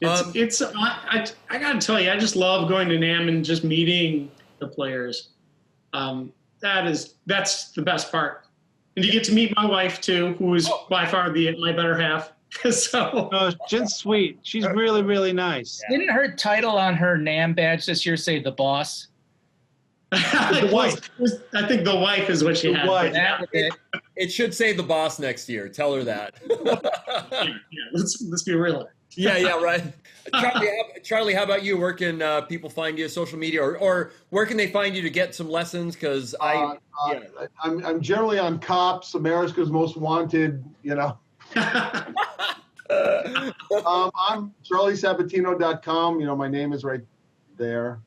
I gotta tell you, I just love going to NAMM and just meeting the players. That's the best part. And you get to meet my wife too, who is by far my better half. So No, Jen's sweet. She's really, really nice. Didn't her title on her NAMM badge this year say the boss? The wife. I think the wife is what she The had. wife. That was it. It should say the boss next year. Tell her that. Yeah, let's be real. Yeah, right. Charlie, how about you? Where can people find you? Social media, or where can they find you to get some lessons? Because I'm generally on Cops, America's Most Wanted. I'm charleysabatino.com. My name is right there.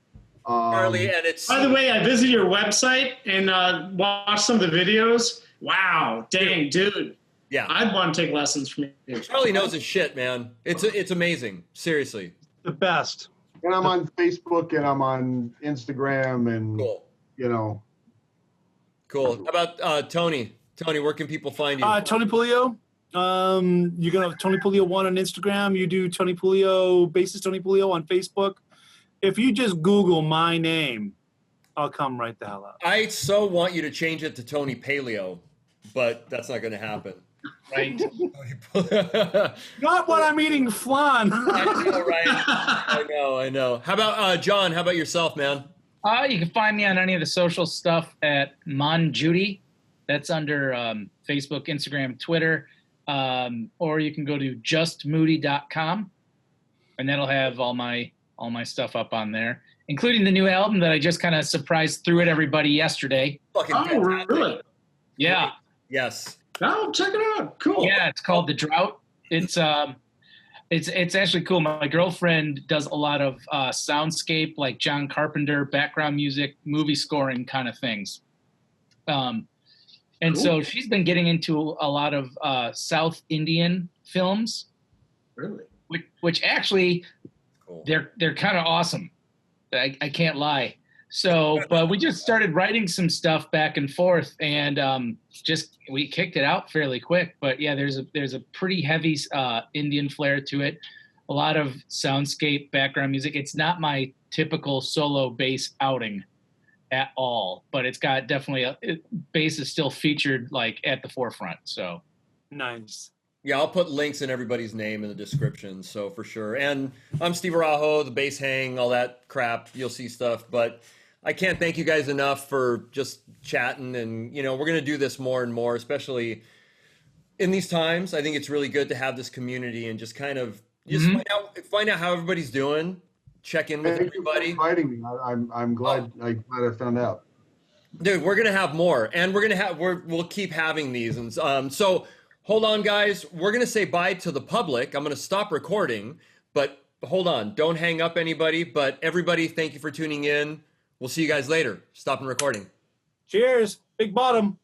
Charlie, and it's By the way, I visited your website and watched some of the videos. Wow, dang, dude. yeah. I'd want to take lessons from you. Charlie knows his shit, man. It's amazing. Seriously. The best. And I'm on Facebook and I'm on Instagram and, Cool. you know. Cool. How about Tony? Tony, where can people find you? Tony Puleo. You're gonna have Tony Puleo 1 on Instagram. You do Tony Puleo, bassist Tony Puleo on Facebook. If you just Google my name, I'll come right the hell out. I so want you to change it to Tony Paleo, but that's not going to happen. Right. Not when I'm eating flan. I know, right? I know. How about John? How about yourself, man? You can find me on any of the social stuff at Mon Judy. That's under Facebook, Instagram, Twitter. Or you can go to justmoody.com, and that'll have all my stuff up on there, including the new album that I just kind of surprised threw at everybody yesterday. Fucking Oh, fantastic. really? Yeah. Yes. Oh, check it out. Cool. Yeah, it's called The Drought. It's actually cool. My girlfriend does a lot of soundscape, like John Carpenter, background music, movie scoring kind of things. And Cool. so she's been getting into a lot of South Indian films, Really? which actually Cool. they're kind of awesome. I can't lie. So, but we just started writing some stuff back and forth, and we kicked it out fairly quick. But yeah, there's a pretty heavy Indian flair to it. A lot of soundscape, background music. It's not my typical solo bass outing at all, but it's got definitely bass is still featured like at the forefront. So Nice. Yeah, I'll put links in everybody's name in the description, so for sure. And I'm Steve Araujo, the bass hang, all that crap. You'll see stuff, but I can't thank you guys enough for just chatting. And we're going to do this more and more, especially in these times. I think it's really good to have this community and just kind of find out how everybody's doing. Check in with Thank you for everybody. inviting me. I'm glad. I'm glad I found out. Dude, we're gonna have more, and we'll keep having these. And so hold on, guys. We're gonna say bye to the public. I'm gonna stop recording, but hold on. Don't hang up anybody. But everybody, thank you for tuning in. We'll see you guys later. Stopping recording. Cheers. Big bottom.